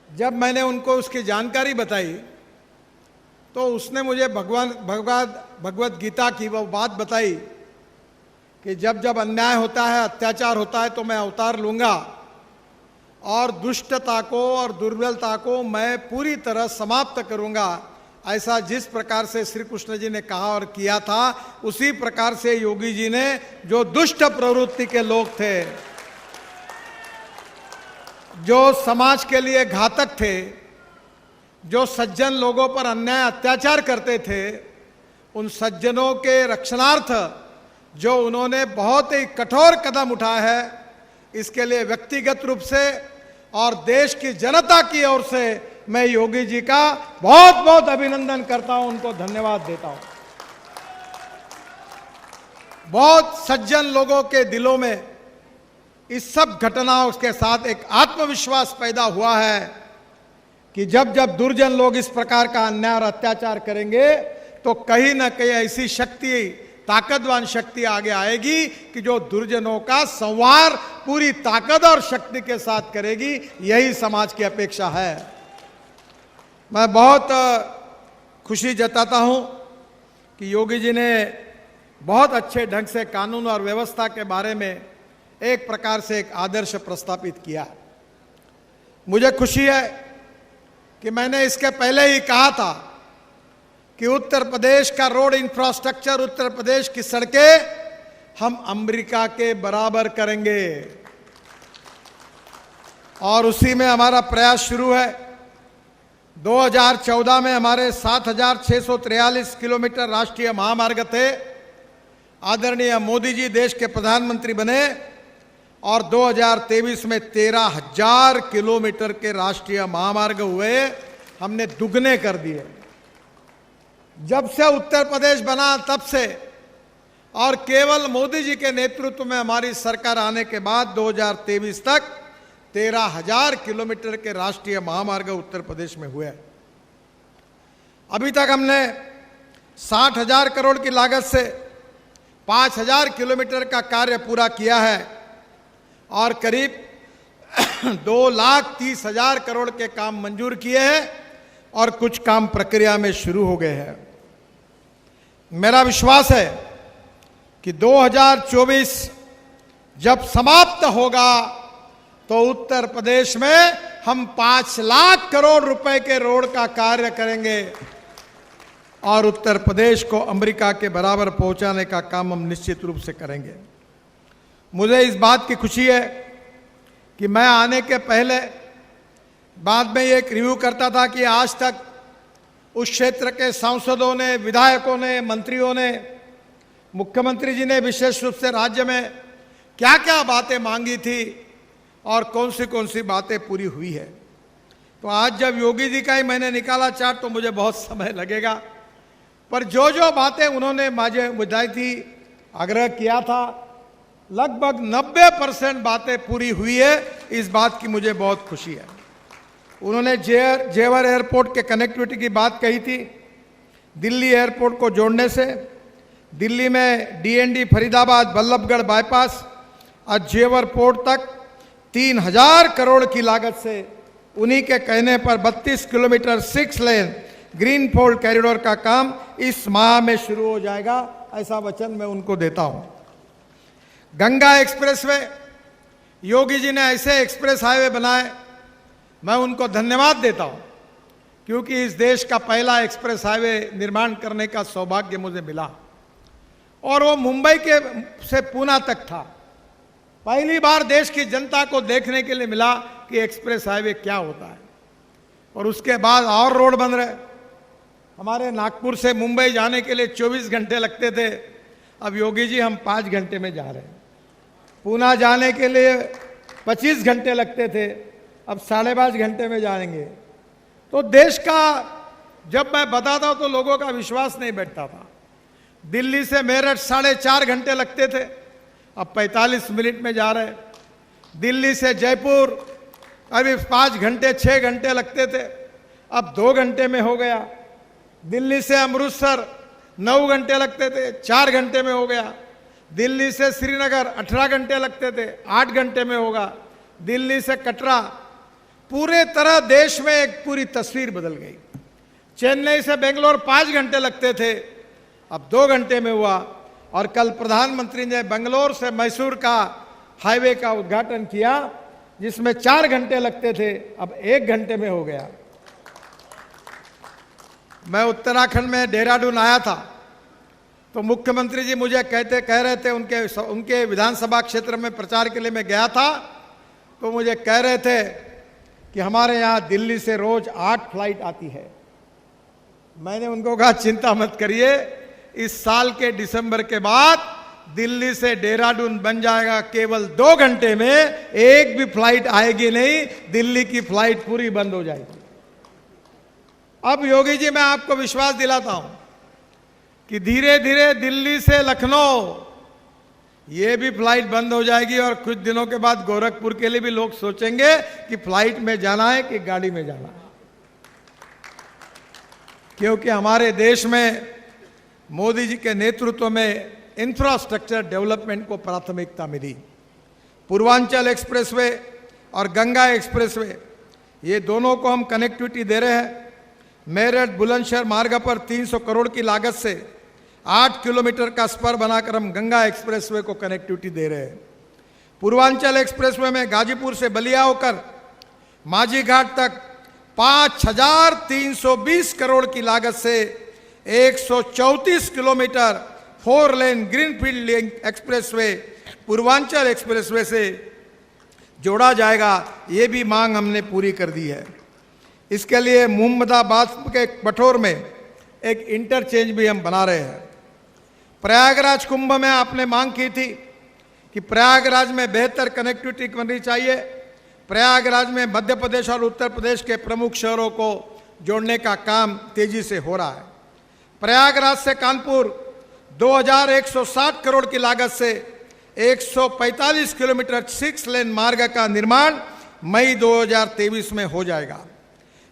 जब मैंने उनको उसकी जानकारी बताई तो उसने मुझे भगवद गीता की वो बात बताई कि जब जब अन्याय होता है, अत्याचार होता है तो मैं अवतार लूंगा और दुष्टता को और दुर्बलता को मैं पूरी तरह समाप्त करूंगा। ऐसा जिस प्रकार से श्री कृष्ण जी ने कहा और किया था, उसी प्रकार से योगी जी ने जो दुष्ट प्रवृत्ति के लोग थे, जो समाज के लिए घातक थे, जो सज्जन लोगों पर अन्याय अत्याचार करते थे, उन सज्जनों के रक्षणार्थ जो उन्होंने बहुत ही कठोर कदम उठाया है, इसके लिए व्यक्तिगत रूप से और देश की जनता की ओर से मैं योगी जी का बहुत बहुत अभिनंदन करता हूं, उनको धन्यवाद देता हूं। बहुत सज्जन लोगों के दिलों में इस सब घटनाओं के साथ एक आत्मविश्वास पैदा हुआ है कि जब जब दुर्जन लोग इस प्रकार का अन्याय और अत्याचार करेंगे तो कहीं ना कहीं ऐसी शक्ति, ताकतवान शक्ति आगे आएगी कि जो दुर्जनों का संहार पूरी ताकत और शक्ति के साथ करेगी। यही समाज की अपेक्षा है। मैं बहुत खुशी जताता हूं कि योगी जी ने बहुत अच्छे ढंग से कानून और व्यवस्था के बारे में एक प्रकार से एक आदर्श प्रस्तापित किया। मुझे खुशी है कि मैंने इसके पहले ही कहा था कि उत्तर प्रदेश का रोड इंफ्रास्ट्रक्चर, उत्तर प्रदेश की सड़कें हम अमेरिका के बराबर करेंगे और उसी में हमारा प्रयास शुरू है। 2014 में हमारे 7,643 किलोमीटर राष्ट्रीय महामार्ग थे। आदरणीय मोदी जी देश के प्रधानमंत्री बने और 2023 में 13,000 किलोमीटर के राष्ट्रीय महामार्ग हुए। हमने दुगने कर दिए। जब से उत्तर प्रदेश बना तब से, और केवल मोदी जी के नेतृत्व में हमारी सरकार आने के बाद 2023 तक 13,000 किलोमीटर के राष्ट्रीय महामार्ग उत्तर प्रदेश में हुए। अभी तक हमने 60,000 करोड़ की लागत से 5,000 किलोमीटर का कार्य पूरा किया है और करीब 2,30,000 करोड़ के काम मंजूर किए हैं और कुछ काम प्रक्रिया में शुरू हो गए हैं। मेरा विश्वास है कि 2024 जब समाप्त होगा तो उत्तर प्रदेश में हम 5 लाख करोड़ रुपए के रोड का कार्य करेंगे और उत्तर प्रदेश को अमेरिका के बराबर पहुंचाने का काम हम निश्चित रूप से करेंगे। मुझे इस बात की खुशी है कि मैं आने के पहले बाद में एक रिव्यू करता था कि आज तक उस क्षेत्र के सांसदों ने, विधायकों ने, मंत्रियों ने, मुख्यमंत्री जी ने विशेष रूप से राज्य में क्या क्या बातें मांगी थी और कौन सी बातें पूरी हुई है। तो आज जब योगी जी का ही मैंने निकाला चार्ट तो मुझे बहुत समय लगेगा, पर जो जो बातें उन्होंने मुझे बुझाई थी, आग्रह किया था, लगभग 90% बातें पूरी हुई है। इस बात की मुझे बहुत खुशी है। उन्होंने जेवर एयरपोर्ट के कनेक्टिविटी की बात कही थी। दिल्ली एयरपोर्ट को जोड़ने से दिल्ली में डीएनडी फरीदाबाद बल्लभगढ़ बाईपास और जेवर पोर्ट तक 3,000 करोड़ की लागत से उन्हीं के कहने पर 32 किलोमीटर 6 लेन ग्रीनफील्ड कॉरिडोर का काम इस माह में शुरू हो जाएगा, ऐसा वचन मैं उनको देता हूं। गंगा एक्सप्रेसवे, योगी जी ने ऐसे एक्सप्रेस हाईवे बनाए, मैं उनको धन्यवाद देता हूं क्योंकि इस देश का पहला एक्सप्रेस हाईवे निर्माण करने का सौभाग्य मुझे मिला और वो मुंबई के से पूना तक था। पहली बार देश की जनता को देखने के लिए मिला कि एक्सप्रेस हाईवे क्या होता है। और उसके बाद और रोड बन रहे। हमारे नागपुर से मुंबई जाने के लिए 24 घंटे लगते थे, अब योगी जी हम 5 घंटे में जा रहे हैं। पूना जाने के लिए 25 घंटे लगते थे, अब 5.5 घंटे में जाएंगे। तो देश का जब मैं बताता हूं तो लोगों का विश्वास नहीं बैठता था। दिल्ली से मेरठ 4.5 घंटे लगते थे, अब 45 मिनट में जा रहे हैं। दिल्ली से जयपुर अभी 5 घंटे 6 घंटे लगते थे, अब 2 घंटे में हो गया। दिल्ली से अमृतसर 9 घंटे लगते थे, 4 घंटे में हो गया। दिल्ली से श्रीनगर 18 घंटे लगते थे, 8 घंटे में होगा। दिल्ली से कटरा, पूरे तरह देश में एक पूरी तस्वीर बदल गई। चेन्नई से बेंगलोर 5 घंटे लगते थे, अब 2 घंटे में हुआ। और कल प्रधानमंत्री ने बेंगलोर से मैसूर का हाईवे का उद्घाटन किया, जिसमें 4 घंटे लगते थे, अब 1 घंटे में हो गया। मैं उत्तराखंड में देहरादून आया था तो मुख्यमंत्री जी मुझे कह रहे थे, उनके विधानसभा क्षेत्र में प्रचार के लिए मैं गया था, तो मुझे कह रहे थे कि हमारे यहाँ दिल्ली से रोज 8 फ्लाइट आती है। मैंने उनको कहा चिंता मत करिए, इस साल के दिसंबर के बाद दिल्ली से देहरादून बन जाएगा। केवल 2 घंटे में एक भी फ्लाइट आएगी नहीं, दिल्ली की फ्लाइट पूरी बंद हो जाएगी। अब योगी जी मैं आपको विश्वास दिलाता हूं कि धीरे धीरे दिल्ली से लखनऊ ये भी फ्लाइट बंद हो जाएगी और कुछ दिनों के बाद गोरखपुर के लिए भी लोग सोचेंगे कि फ्लाइट में जाना है कि गाड़ी में जाना है। क्योंकि हमारे देश में मोदी जी के नेतृत्व में इंफ्रास्ट्रक्चर डेवलपमेंट को प्राथमिकता मिली। पूर्वांचल एक्सप्रेसवे और गंगा एक्सप्रेसवे, ये दोनों को हम कनेक्टिविटी दे रहे हैं। मेरठ बुलंदशहर मार्ग पर 300 करोड़ की लागत से 8 किलोमीटर का स्पर बनाकर हम गंगा एक्सप्रेसवे को कनेक्टिविटी दे रहे हैं। पूर्वांचल एक्सप्रेसवे में गाजीपुर से बलिया होकर माझी घाट तक 5,320 करोड़ की लागत से 134 kilometre 4 lane greenfield expressway Purvanchal expressway से जोड़ा जाएगा। ये भी मांग हमने पूरी कर दी है। इसके लिए मोहम्मदाबाद के बठोर में एक इंटरचेंज भी हम बना रहे हैं। प्रयागराज कुंभ में आपने मांग की थी कि प्रयागराज में बेहतर कनेक्टिविटी बननी चाहिए। प्रयागराज में मध्य प्रदेश और उत्तर प्रदेश के प्रमुख शहरों को जोड़ने का काम तेजी से हो रहा है। प्रयागराज से कानपुर 2160 करोड़ की लागत से 145 किलोमीटर 6 लेन मार्ग का निर्माण मई 2023 में हो जाएगा।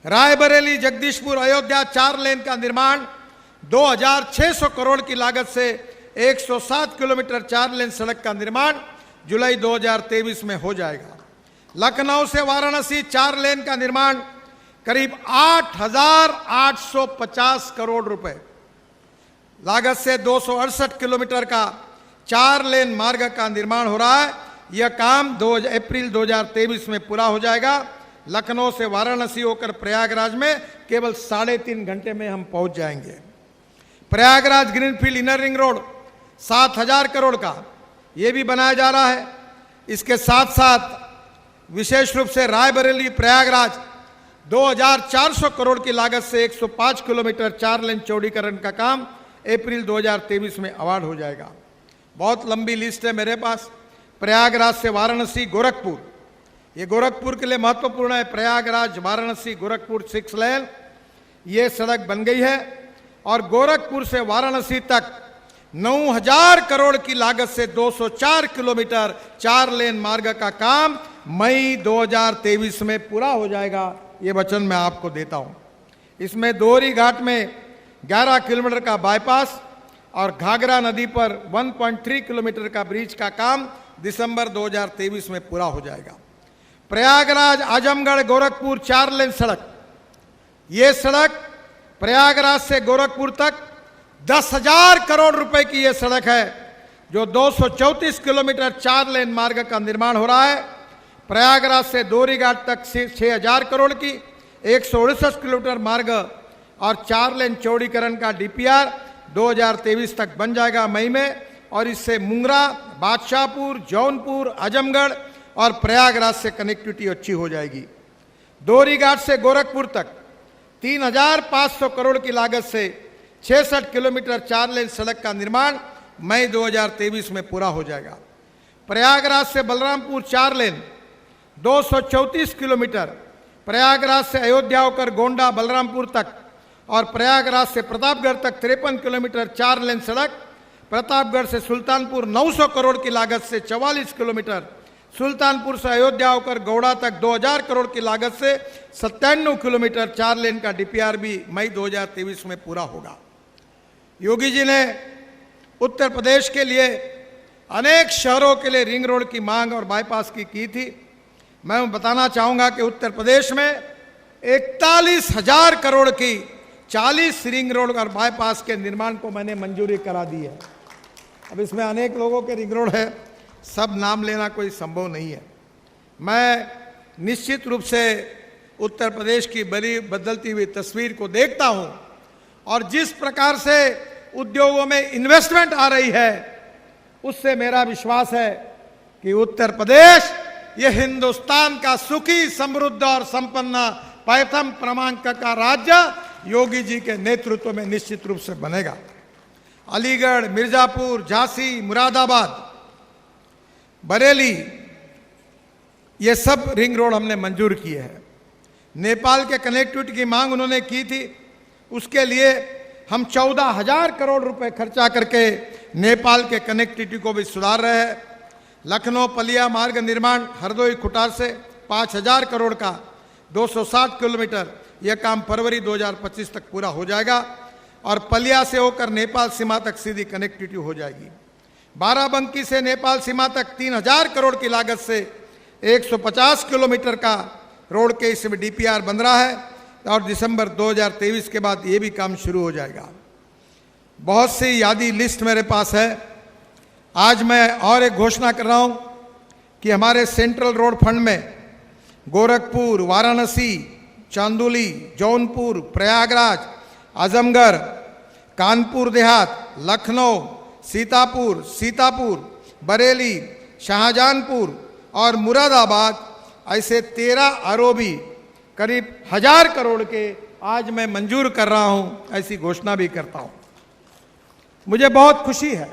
रायबरेली जगदीशपुर अयोध्या 4 लेन का निर्माण 2600 करोड़ की लागत से 107 किलोमीटर 4 लेन सड़क का निर्माण जुलाई 2023 में हो जाएगा। लखनऊ से वाराणसी 4 लेन का निर्माण करीब 8,850 करोड़ रुपए लागत से 268 किलोमीटर का 4 लेन मार्ग का निर्माण हो रहा है। यह काम अप्रैल 2023 में पूरा हो जाएगा। लखनऊ से वाराणसी होकर प्रयागराज में केवल 3.5 घंटे में हम पहुंच जाएंगे। Prayagraj greenfield inner ring road 7,000 crore का यह भी बनाया जा रहा है। इसके साथ साथ विशेष रूप से रायबरेली प्रयागराज 2,400 करोड़ की लागत से 105 किलोमीटर 4 लेन चौड़ीकरण का काम अप्रैल 2023 में अवार्ड हो जाएगा। बहुत लंबी लिस्ट है मेरे पास। प्रयागराज से वाराणसी गोरखपुर, ये गोरखपुर के लिए महत्वपूर्ण है। प्रयागराज वाराणसी गोरखपुर 6 लेन ये सड़क बन गई है और गोरखपुर से वाराणसी तक 9,000 करोड़ की लागत से 204 किलोमीटर 4 लेन मार्ग का काम मई 2023 में पूरा हो जाएगा। ये वचन मैं आपको देता हूं। इसमें दोहरी घाट में 11 किलोमीटर का बाईपास और घाघरा नदी पर 1.3 किलोमीटर का ब्रिज का काम दिसंबर 2023 में पूरा हो जाएगा। प्रयागराज आजमगढ़ गोरखपुर 4 लेन सड़क, ये सड़क प्रयागराज से गोरखपुर तक 10,000 करोड़ रुपए की यह सड़क है, जो 234 किलोमीटर 4 लेन मार्ग का निर्माण हो रहा है। प्रयागराज से दोहरी घाट तक 6,000 करोड़ की 168 किलोमीटर मार्ग और 4 लेन चौड़ीकरण का डीपीआर 2023 तक बन जाएगा मई में, और इससे मुंगरा, बादशाहपुर, जौनपुर, आजमगढ़ और प्रयागराज से कनेक्टिविटी अच्छी हो जाएगी। दोहरी घाट से गोरखपुर तक 3,500 करोड़ की लागत से 66 किलोमीटर 4 लेन सड़क का निर्माण मई 2023 में पूरा हो जाएगा। प्रयागराज से बलरामपुर 4 लेन 234 किलोमीटर, प्रयागराज से अयोध्या होकर गोंडा बलरामपुर तक और प्रयागराज से प्रतापगढ़ तक 53 किलोमीटर 4 लेन सड़क, प्रतापगढ़ से सुल्तानपुर 900 करोड़ की लागत से 44 किलोमीटर, सुल्तानपुर से अयोध्या होकर गौड़ा तक 2,000 करोड़ की लागत से 97 किलोमीटर 4 लेन का डीपीआर भी मई 2023 में पूरा होगा। योगी जी ने उत्तर प्रदेश के लिए अनेक शहरों के लिए रिंग रोड की मांग और बाईपास की थी। मैं बताना चाहूंगा कि उत्तर प्रदेश में 41,000 करोड़ की 40 रिंग रोड और बाईपास के निर्माण को मैंने मंजूरी करा दी है। अब इसमें अनेक लोगों के रिंग रोड है, सब नाम लेना कोई संभव नहीं है। मैं निश्चित रूप से उत्तर प्रदेश की बड़ी बदलती हुई तस्वीर को देखता हूं और जिस प्रकार से उद्योगों में इन्वेस्टमेंट आ रही है, उससे मेरा विश्वास है कि उत्तर प्रदेश ये हिंदुस्तान का सुखी, समृद्ध और संपन्न प्रथम क्रमांक का राज्य योगी जी के नेतृत्व में निश्चित रूप से बनेगा। अलीगढ़, मिर्जापुर, झांसी, मुरादाबाद, बरेली, ये सब रिंग रोड हमने मंजूर किए हैं। नेपाल के कनेक्टिविटी की मांग उन्होंने की थी, उसके लिए हम 14,000 करोड़ रुपए खर्चा करके नेपाल के कनेक्टिविटी को भी सुधार रहे हैं। लखनऊ पलिया मार्ग निर्माण हरदोई खुटार से 5,000 करोड़ का 260 किलोमीटर, यह काम फरवरी 2025 तक पूरा हो जाएगा और पलिया से होकर नेपाल सीमा तक सीधी कनेक्टिविटी हो जाएगी। बाराबंकी से नेपाल सीमा तक 3,000 करोड़ की लागत से 150 किलोमीटर का रोड के इसमें डीपीआर बन रहा है और दिसंबर 2023 के बाद ये भी काम शुरू हो जाएगा। बहुत सी यादी लिस्ट मेरे पास है। आज मैं और एक घोषणा कर रहा हूं कि हमारे सेंट्रल रोड फंड में गोरखपुर, वाराणसी, चांदोली, जौनपुर, प्रयागराज, आजमगढ़, कानपुर देहात, लखनऊ, सीतापुर, बरेली, शाहजहांपुर और मुरादाबाद ऐसे 13 आरओबी करीब 1000 करोड़ के आज मैं मंजूर कर रहा हूं, ऐसी घोषणा भी करता हूं। मुझे बहुत खुशी है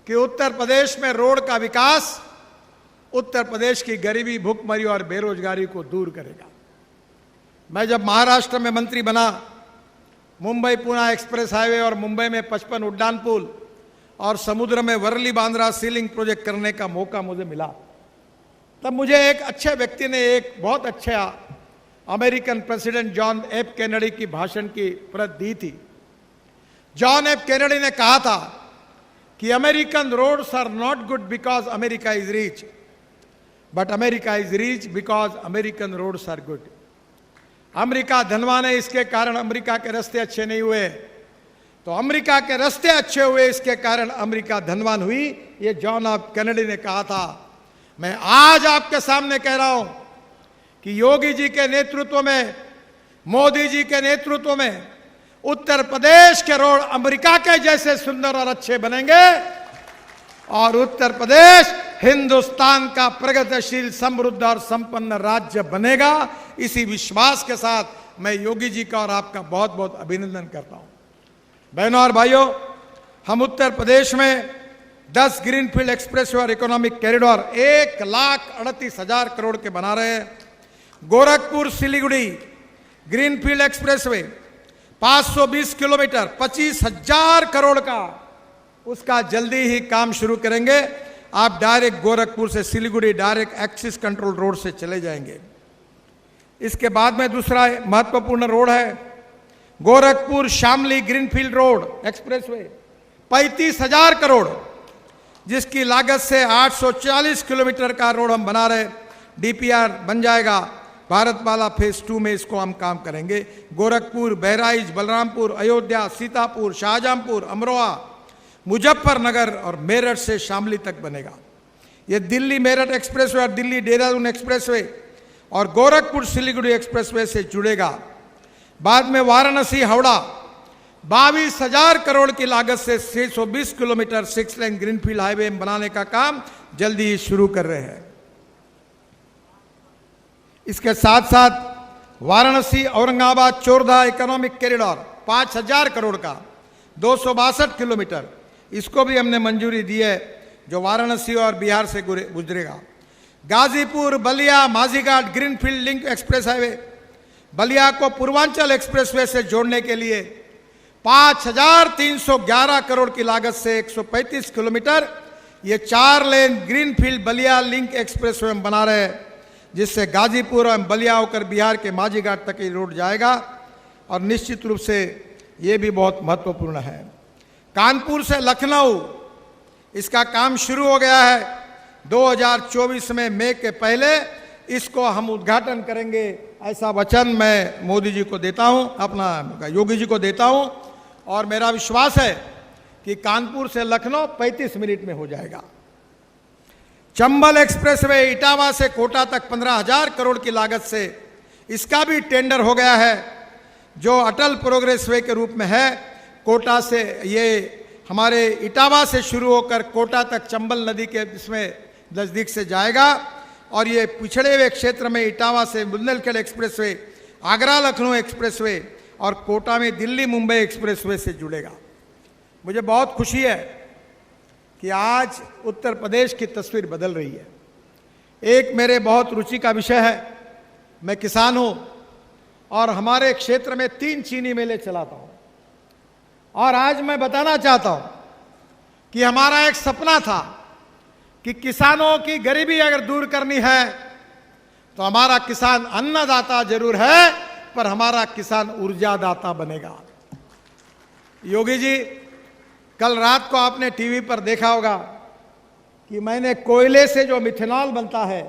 कि उत्तर प्रदेश में रोड का विकास उत्तर प्रदेश की गरीबी, भूखमरी और बेरोजगारी को दूर करेगा। मैं जब महाराष्ट्र में मंत्री बना, मुंबई पुणे एक्सप्रेस हाईवे और मुंबई में 55 उड्डान पुल और समुद्र में वर्ली बांद्रा सीलिंग प्रोजेक्ट करने का मौका मुझे मिला, तब मुझे एक अच्छे व्यक्ति ने एक बहुत अच्छा American president John F Kennedy की भाषण की प्रत दी थी। जॉन एफ कैनेडी ने कहा था कि American roads are not good because America is rich, but America is rich because American roads are good. America धनवान है, इसके कारण अमेरिका के रास्ते अच्छे नहीं हुए, तो अमेरिका के रास्ते अच्छे हुए, इसके कारण अमेरिका धनवान हुई। ये जॉन एफ कैनेडी ने कहा था। मैं आज आपके सामने कह रहा हूं कि योगी जी के नेतृत्व में, मोदी जी के नेतृत्व में उत्तर प्रदेश के रोड अमेरिका के जैसे सुंदर और अच्छे बनेंगे और उत्तर प्रदेश हिंदुस्तान का प्रगतिशील, समृद्ध और संपन्न राज्य बनेगा। इसी विश्वास के साथ मैं योगी जी का और आपका बहुत बहुत अभिनंदन करता हूं। बहनों और भाइयों, हम उत्तर प्रदेश में 10 ग्रीनफील्ड एक्सप्रेसवे और इकोनॉमिक कॉरिडोर 1,38,000 करोड़ के बना रहे हैं। Gorakhpur Siliguri greenfield expressway 520 kilometre 25,000 crore का, उसका जल्दी ही काम शुरू करेंगे। आप डायरेक्ट गोरखपुर से Siliguri direct axis control road से चले जाएंगे। इसके बाद में दूसरा महत्वपूर्ण रोड है Gorakhpur Shamli greenfield road expressway 35,000 crore, जिसकी लागत से 840 किलोमीटर का रोड हम बना रहे। डीपीआर बन जाएगा, भारतमाला फेज 2 में इसको हम काम करेंगे। गोरखपुर, बहराइच, बलरामपुर, अयोध्या, सीतापुर, शाहजहांपुर, अमरोहा, मुजफ्फरनगर और मेरठ से शामली तक बनेगा। ये दिल्ली मेरठ एक्सप्रेसवे और दिल्ली देहरादून एक्सप्रेसवे और गोरखपुर सिलीगुड़ी एक्सप्रेसवे से जुड़ेगा। बाद में वाराणसी हावड़ा 22,000 करोड़ की लागत से 620 किलोमीटर 6 लेन ग्रीनफील्ड हाईवे बनाने का काम जल्दी ही शुरू कर रहे हैं। इसके साथ साथ वाराणसी औरंगाबाद चोरधा इकोनॉमिक कॉरिडोर 5,000 करोड़ का 262 किलोमीटर, इसको भी हमने मंजूरी दी है, जो वाराणसी और बिहार से गुजरेगा। Ghazipur Ballia Majhighat greenfield link express highway Ballia को पूर्वांचल एक्सप्रेसवे से जोड़ने के लिए 5,311 करोड़ की लागत से 135 किलोमीटर ये 4 lane greenfield Ballia link expressway हम बना रहे हैं, जिससे गाजीपुर और बलिया होकर बिहार के माझीघाट तक ये रोड जाएगा। और निश्चित रूप से ये भी बहुत महत्वपूर्ण है। कानपुर से लखनऊ, इसका काम शुरू हो गया है। 2024 में मई के पहले इसको हम उद्घाटन करेंगे, ऐसा वचन मैं मोदी जी को देता हूं, अपना योगी जी को देता हूं। और मेरा विश्वास है कि कानपुर से लखनऊ 35 मिनट में हो जाएगा। चंबल एक्सप्रेसवे इटावा से कोटा तक 15,000 करोड़ की लागत से, इसका भी टेंडर हो गया है, जो अटल प्रोग्रेस वे के रूप में है। कोटा से ये हमारे इटावा से शुरू होकर कोटा तक चंबल नदी के इसमें नजदीक से जाएगा और ये पिछड़े हुए क्षेत्र में इटावा से बुंदेलखंड एक्सप्रेसवे, आगरा लखनऊ एक्सप्रेसवे और कोटा में दिल्ली मुंबई एक्सप्रेसवे से जुड़ेगा। मुझे बहुत खुशी है कि आज उत्तर प्रदेश की तस्वीर बदल रही है। एक मेरे बहुत रुचि का विषय है, मैं किसान हूं और हमारे क्षेत्र में 3 चीनी मिलें चलाता हूं। और आज मैं बताना चाहता हूं कि हमारा एक सपना था कि किसानों की गरीबी अगर दूर करनी है तो हमारा किसान अन्नदाता जरूर है, पर हमारा किसान ऊर्जादाता बनेगा। योगी जी, कल रात को आपने टीवी पर देखा होगा कि मैंने कोयले से जो मिथेनॉल बनता है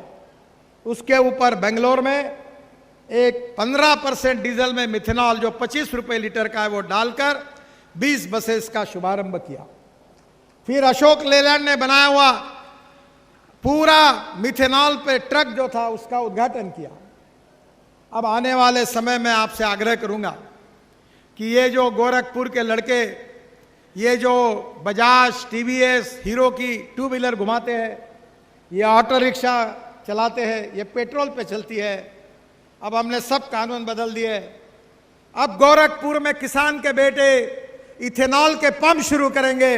उसके ऊपर बेंगलोर में एक 15% डीजल में मिथेनॉल जो 25 रुपए लीटर का है वो डालकर 20 बसेस का शुभारंभ किया। फिर अशोक लेलैंड ने बनाया हुआ पूरा मिथेनॉल पे ट्रक जो था उसका उद्घाटन किया। अब आने वाले समय में आपसे आग्रह करूंगा कि ये जो गोरखपुर के लड़के ये जो बजाज, टीवीएस, हीरो की 2 व्हीलर घुमाते हैं, ये ऑटो रिक्शा चलाते हैं, ये पेट्रोल पे चलती है, अब हमने सब कानून बदल दिए। अब गोरखपुर में किसान के बेटे इथेनॉल के पंप शुरू करेंगे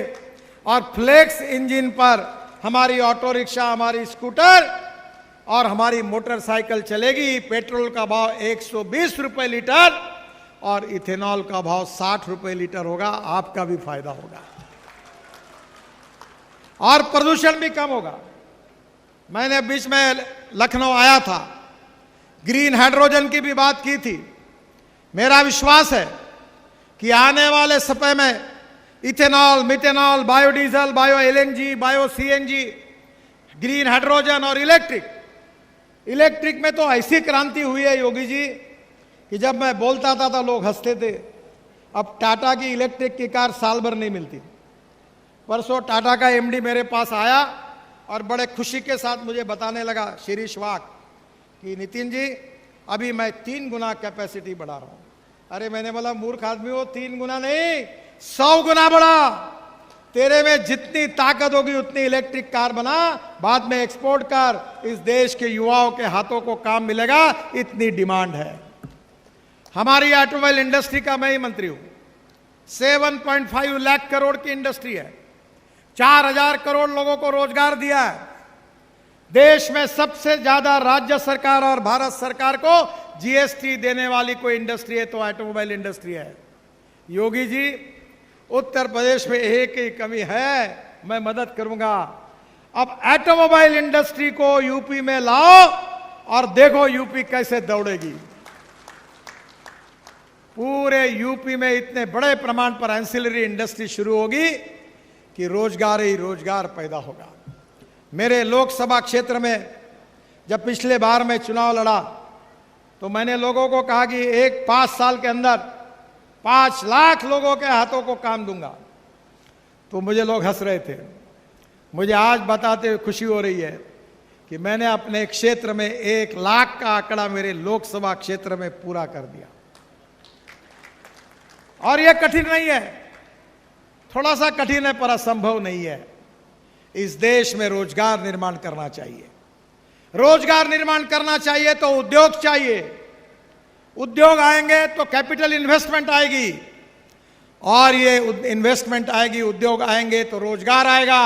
और फ्लेक्स इंजन पर हमारी ऑटो रिक्शा, हमारी स्कूटर और हमारी मोटरसाइकिल चलेगी। पेट्रोल का भाव 120 रुपए लीटर और इथेनॉल का भाव 60 रुपए लीटर होगा। आपका भी फायदा होगा और प्रदूषण भी कम होगा। मैंने बीच में लखनऊ आया था, ग्रीन हाइड्रोजन की भी बात की थी। मेरा विश्वास है कि आने वाले समय में ethanol, methanol, biodiesel, bio LNG, bio CNG, green hydrogen और इलेक्ट्रिक में तो ऐसी क्रांति हुई है योगी जी कि जब मैं बोलता था तो लोग हंसते थे। अब टाटा की इलेक्ट्रिक की कार साल भर नहीं मिलती। परसों टाटा का एमडी मेरे पास आया और बड़े खुशी के साथ मुझे बताने लगा, शिरीष वाक, कि नितिन जी अभी मैं 3 गुना कैपेसिटी बढ़ा रहा हूं। अरे मैंने बोला मूर्ख आदमी हो, 3 गुना नहीं 100 गुना बढ़ा। तेरे में जितनी ताकत होगी उतनी इलेक्ट्रिक कार बना, बाद में एक्सपोर्ट कर। इस देश के युवाओं के हाथों को काम मिलेगा, इतनी डिमांड है। हमारी ऑटोमोबाइल इंडस्ट्री का मैं ही मंत्री हूं। 7.5 लाख करोड़ की इंडस्ट्री है, 4000 करोड़ लोगों को रोजगार दिया है। देश में सबसे ज्यादा राज्य सरकार और भारत सरकार को जीएसटी देने वाली कोई इंडस्ट्री है तो ऑटोमोबाइल इंडस्ट्री है। योगी जी, उत्तर प्रदेश में एक ही कमी है, मैं मदद करूंगा। अब ऑटोमोबाइल इंडस्ट्री को यूपी में लाओ और देखो यूपी कैसे दौड़ेगी। पूरे यूपी में इतने बड़े प्रमाण पर एंसिलरी इंडस्ट्री शुरू होगी कि रोजगार ही रोजगार पैदा होगा। मेरे लोकसभा क्षेत्र में जब पिछले बार मैं चुनाव लड़ा तो मैंने लोगों को कहा कि 5 साल के अंदर 5 लाख लोगों के हाथों को काम दूंगा। तो मुझे लोग हंस रहे थे। मुझे आज बताते हुए खुशी हो रही है कि मैंने अपने क्षेत्र में 1 लाख का आंकड़ा मेरे लोकसभा क्षेत्र में पूरा कर दिया। और यह कठिन नहीं है, थोड़ा सा कठिन है पर असंभव नहीं है। इस देश में रोजगार निर्माण करना चाहिए। रोजगार निर्माण करना चाहिए तो उद्योग चाहिए। उद्योग आएंगे तो कैपिटल इन्वेस्टमेंट आएगी और ये इन्वेस्टमेंट आएगी, उद्योग आएंगे तो रोजगार आएगा।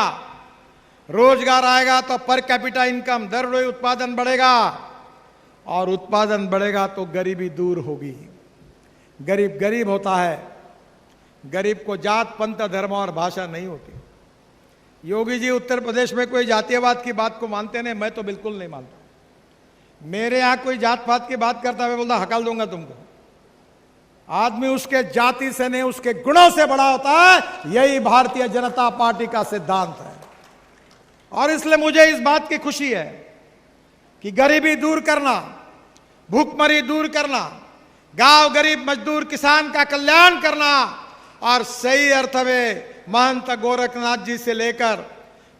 रोजगार आएगा तो पर कैपिटा इनकम, दरडोई उत्पादन बढ़ेगा और उत्पादन बढ़ेगा तो गरीबी दूर होगी। गरीब गरीब होता है, गरीब को जात, पंथ, धर्म और भाषा नहीं होती। योगी जी उत्तर प्रदेश में कोई जातीयवाद की बात को मानते नहीं, मैं तो बिल्कुल नहीं मानता। मेरे यहां कोई जात पात की बात करता है, बोलता हकल दूंगा तुमको। आदमी उसके जाति से नहीं उसके गुणों से बड़ा होता है। यही भारतीय जनता पार्टी का सिद्धांत है और इसलिए मुझे इस बात की खुशी है कि गरीबी दूर करना, भूखमरी दूर करना, गांव गरीब मजदूर किसान का कल्याण करना और सही अर्थ में महंत गोरखनाथ जी से लेकर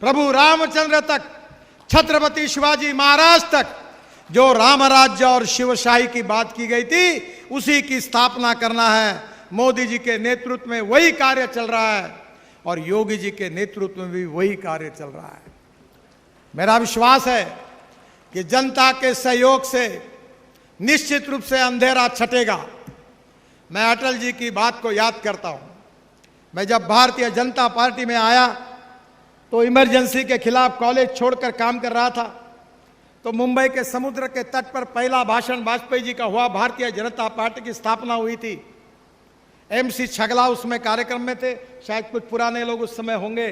प्रभु रामचंद्र तक, छत्रपति शिवाजी महाराज तक जो राम राज्य और शिवशाही की बात की गई थी उसी की स्थापना करना है। मोदी जी के नेतृत्व में वही कार्य चल रहा है और योगी जी के नेतृत्व में भी वही कार्य चल रहा है। मेरा विश्वास है कि जनता के सहयोग से निश्चित रूप से अंधेरा छटेगा। मैं अटल जी की बात को याद करता हूं। मैं जब भारतीय जनता पार्टी में आया तो इमरजेंसी के खिलाफ कॉलेज छोड़कर काम कर रहा था। तो मुंबई के समुद्र के तट पर पहला भाषण वाजपेयी जी का हुआ। भारतीय जनता पार्टी की स्थापना हुई थी। एमसी छगला उसमें कार्यक्रम में थे, शायद कुछ पुराने लोग उस समय होंगे।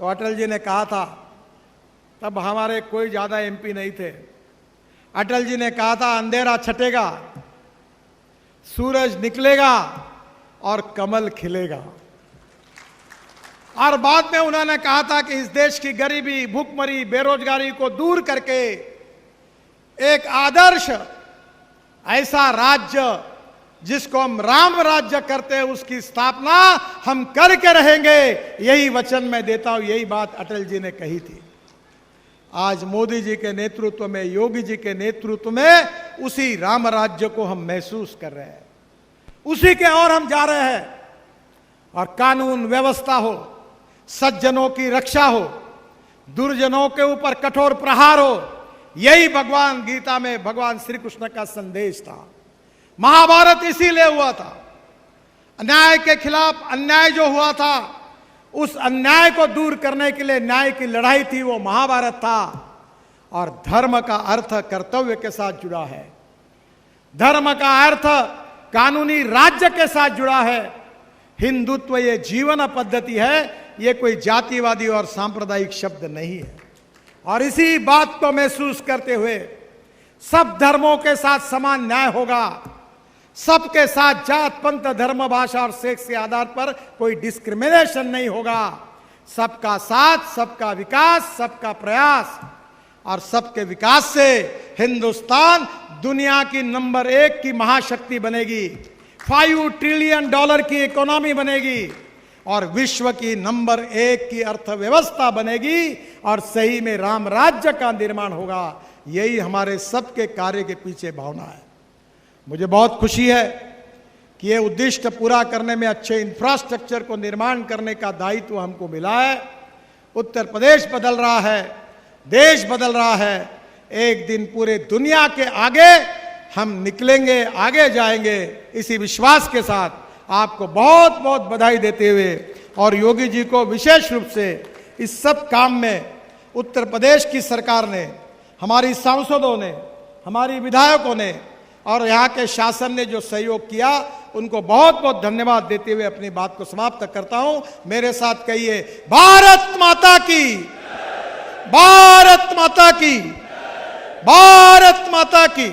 तो अटल जी ने कहा था, तब हमारे कोई ज्यादा एमपी नहीं थे, अटल जी ने कहा था अंधेरा छटेगा, सूरज निकलेगा और कमल खिलेगा। और बाद में उन्होंने कहा था कि इस देश की गरीबी, भूखमरी, बेरोजगारी को दूर करके एक आदर्श ऐसा राज्य जिसको हम राम राज्य करते हैं उसकी स्थापना हम करके रहेंगे। यही वचन मैं देता हूं। यही बात अटल जी ने कही थी। आज मोदी जी के नेतृत्व में, योगी जी के नेतृत्व में उसी राम राज्य को हम महसूस कर रहे हैं, उसी के और हम जा रहे हैं। और कानून व्यवस्था हो, सज्जनों की रक्षा हो, दुर्जनों के ऊपर कठोर प्रहार हो, यही भगवान गीता में भगवान श्री कृष्ण का संदेश था। महाभारत इसीलिए हुआ था, अन्याय के खिलाफ अन्याय जो हुआ था, उस अन्याय को दूर करने के लिए न्याय की लड़ाई थी, वो महाभारत था। और धर्म का अर्थ कर्तव्य के साथ जुड़ा है, धर्म का अर्थ कानूनी राज्य के साथ जुड़ा है। हिंदुत्व ये जीवन पद्धति है, ये कोई जातिवादी और सांप्रदायिक शब्द नहीं है। और इसी बात को महसूस करते हुए सब धर्मों के साथ समान न्याय होगा, सबके साथ जात पंथ धर्म भाषा और सेक्स के आधार पर कोई डिस्क्रिमिनेशन नहीं होगा। सबका साथ, सबका विकास, सबका प्रयास, और सबके विकास से हिंदुस्तान दुनिया की नंबर 1 की महाशक्ति बनेगी, $5 ट्रिलियन की इकोनॉमी बनेगी और विश्व की नंबर 1 की अर्थव्यवस्था बनेगी और सही में राम राज्य का निर्माण होगा। यही हमारे सबके कार्य के पीछे भावना है। मुझे बहुत खुशी है कि ये उद्दिष्ट पूरा करने में अच्छे इंफ्रास्ट्रक्चर को निर्माण करने का दायित्व हमको मिला है। उत्तर प्रदेश बदल रहा है, देश बदल रहा है। एक दिन पूरे दुनिया के आगे हम निकलेंगे, आगे जाएंगे। इसी विश्वास के साथ आपको बहुत बहुत बधाई देते हुए और योगी जी को विशेष रूप से इस सब काम में उत्तर प्रदेश की सरकार ने, हमारी सांसदों ने, हमारी विधायकों ने और यहाँ के शासन ने जो सहयोग किया, उनको बहुत बहुत धन्यवाद देते हुए अपनी बात को समाप्त करता हूं। मेरे साथ कहिए, भारत माता की, भारत माता की, भारत माता की।